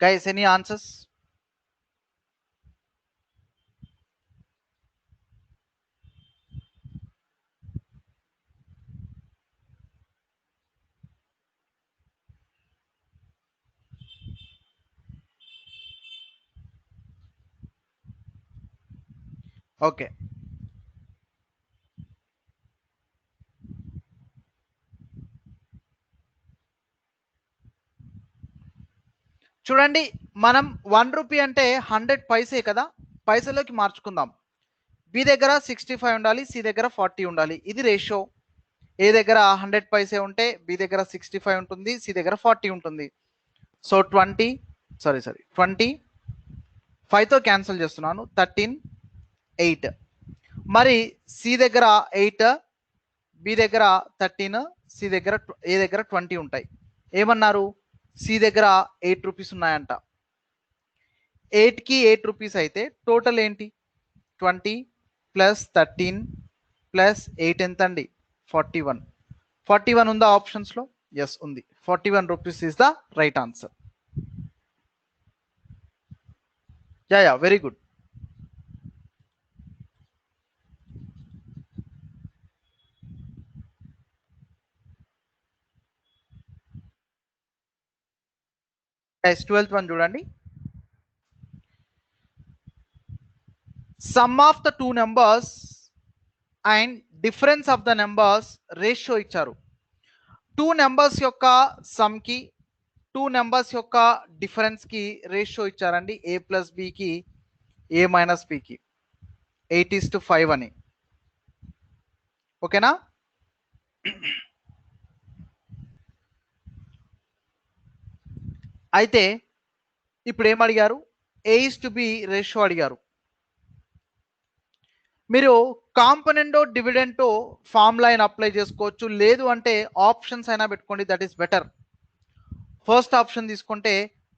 Guys, any answers? ఓకే, చూడండి. మనం 1 రూపీ అంటే 100 పైసే కదా, పైసలోకి మార్చుకుందాం. బి దగ్గర 65 ఉండాలి, సి దగ్గర 40 ఉండాలి. ఇది రేషియో. ఏ దగ్గర 100 పైసే ఉంటే బి దగ్గర 65 ఉంటుంది, సి దగ్గర 40 ఉంటుంది. సో 20 5తో క్యాన్సిల్ చేస్తున్నాను, 13 8. మరి సి దగ్గర 8, బి దగ్గర 13, సి దగ్గర ఏ దగ్గర 20 ఉంటాయి. ఏమన్నారు సి దగ్గర 8 రూపీస్ ఉన్నాయంట. 8కి 8 రూపీస్ అయితే టోటల్ ఏంటి? 20 ప్లస్ 13 ప్లస్ 8 ఎంత అండి? 41. 41 ఉందా ఆప్షన్స్లో? ఎస్ ఉంది. 41 rupees is the right answer. Yeah very good. Guys 12th one చూడండి. Sum of the two numbers and difference of the numbers ratio ఇచ్చారు. టూ నెంబర్స్ యొక్క సమ్ కి టూ నెంబర్స్ యొక్క డిఫరెన్స్ కి రేషియో ఇచ్చారండి. ఏ ప్లస్ బికి ఏ మైనస్ బికి 8:5 అని. ఓకేనా? అయితే ఇప్పుడు ఏం అడిగారు? A:B రేషియో అడిగారు. మీరు కాంపోనెంటో డివిడెంటో ఫార్ములా అయినా అప్లై చేసుకోవచ్చు, లేదు అంటే ఆప్షన్స్ అయినా పెట్టుకోండి, that is better. First option తీసుకుంటే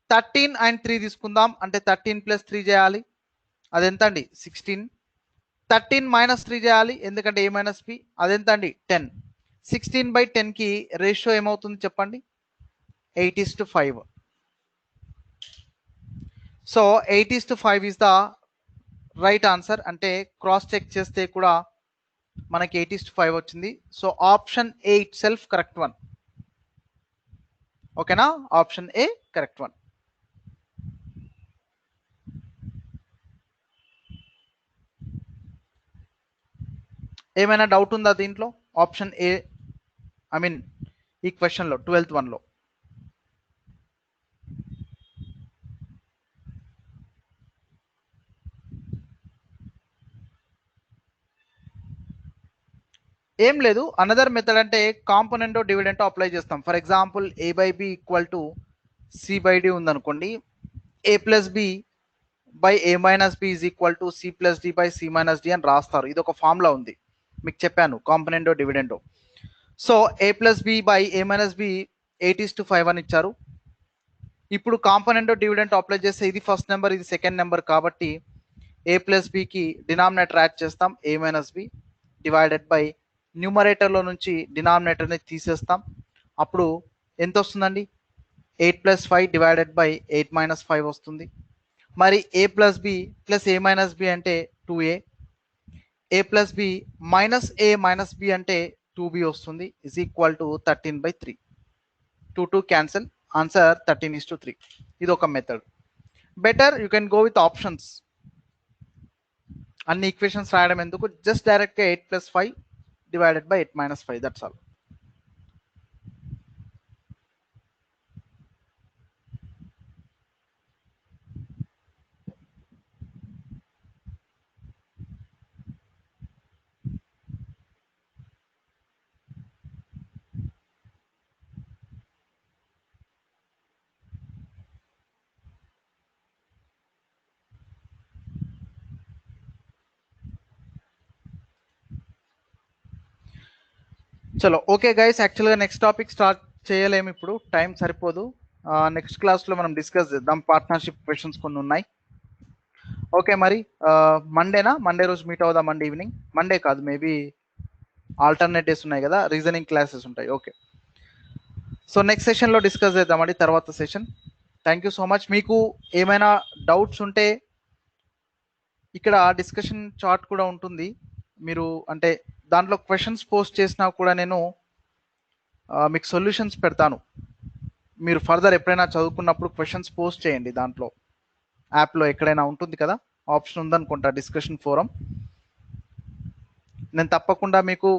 13 అండ్ 3 తీసుకుందాం. అంటే 13 ప్లస్ 3 చేయాలి, అదెంత అండి? 16. 13 మైనస్ 3 చేయాలి, ఎందుకంటే ఏ మైనస్ బి, అదెంత అండి? 10. 16/10కి రేషియో ఏమవుతుంది చెప్పండి? 8:5. So 8:5 is the right answer. అంటే క్రాస్ చెక్ చేస్తే కూడా మనకి 8:5 వచ్చింది. So option A itself correct one. ఓకేనా? Option A correct one. ఏమైనా డౌట్ ఉందా దీంట్లో? ఆప్షన్ ఏ, ఐ మీన్ ఈ క్వశ్చన్లో 12th వన్లో. ఏం లేదు, అనదర్ మెథడ్ అంటే కాంపోనెంటో డివిడెంటో అప్లై చేస్తాం. For example A/B equal to C/D ఉందనుకోండి. A+B/A-B is equal to C+D/C-D అని రాస్తారు. ఇది ఒక ఫార్ములా ఉంది, మీకు చెప్పాను, కాంపోనెంటో డివిడెంటో. సో A+B/A-B 8:5 అని ఇచ్చారు. ఇప్పుడు కాంపోనెంటో డివిడెంటో అప్లై చేస్తే ఇది ఫస్ట్ నెంబర్, ఇది సెకండ్ నెంబర్, కాబట్టి A+Bకి డినామినేటర్ యాడ్ చేస్తాం, A-B డివైడెడ్ బై న్యూమరేటర్లో నుంచి డినామినేటర్ని తీసేస్తాం. అప్పుడు ఎంత వస్తుందండి? 8+5 డివైడెడ్ బై 8-5 వస్తుంది. మరి A+B ప్లస్ A-B అంటే 2A. A+B మైనస్ A-B అంటే 2B వస్తుంది, is equal to 13/3. 2 cancel, answer 13:3. ఇది ఒక method. Better you can go with options. అన్ని ఈక్వేషన్స్ రాయడం ఎందుకు? జస్ట్ డైరెక్ట్గా 8+5 డివైడెడ్ బై 8-5, దట్స్ ఆల్. చలో ఓకే గైస్, యాక్చువల్గా నెక్స్ట్ టాపిక్ స్టార్ట్ చేయలేము ఇప్పుడు, టైం సరిపోదు. నెక్స్ట్ క్లాస్లో మనం డిస్కస్ చేద్దాం, పార్ట్నర్షిప్ క్వశ్చన్స్ కొన్ని ఉన్నాయి. ఓకే, మరి మండే రోజు మీట్ అవుదాం. మండే ఈవినింగ్, మండే కాదు, మేబీ ఆల్టర్నేట్ డేస్ ఉన్నాయి కదా, రీజనింగ్ క్లాసెస్ ఉంటాయి. ఓకే, సో నెక్స్ట్ సెషన్లో డిస్కస్ చేద్దామండి, తర్వాత session. Thank you so much. మీకు ఏమైనా డౌట్స్ ఉంటే ఇక్కడ డిస్కషన్ చార్ట్ కూడా ఉంటుంది, మీరు అంటే దాంట్లో క్వశ్చన్స్ పోస్ట్ చేసినా కూడా నేను మీకు సొల్యూషన్స్ పెడతాను. మీరు ఫర్దర్ ఎప్పుడైనా చదువుకున్నప్పుడు క్వశ్చన్స్ పోస్ట్ చేయండి. దాంట్లో యాప్లో ఎక్కడైనా ఉంటుంది కదా, ఆప్షన్ ఉందనుకుంటా, డిస్కషన్ ఫోరం. నేను తప్పకుండా మీకు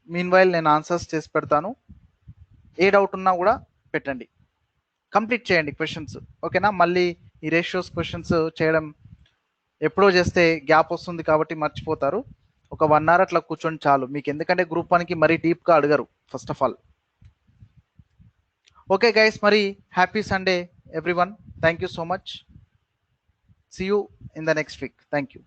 మీన్వైల్ నేను ఆన్సర్స్ చేసి పెడతాను. ఏ డౌట్ ఉన్నా కూడా పెట్టండి, కంప్లీట్ చేయండి క్వశ్చన్స్. ఓకేనా? మళ్ళీ ఈ రేషియోస్ క్వశ్చన్స్ చేయడం ఎప్పుడో చేస్తే గ్యాప్ వస్తుంది కాబట్టి మర్చిపోతారు. ఒక 1 hour అట్లా కూర్చొని చాలు మీకు, ఎందుకంటే గ్రూప్ 1కి మరీ డీప్గా అడగరు first of all. Okay guys, మరి happy Sunday everyone. Thank you so much. See you in the next week. Thank you.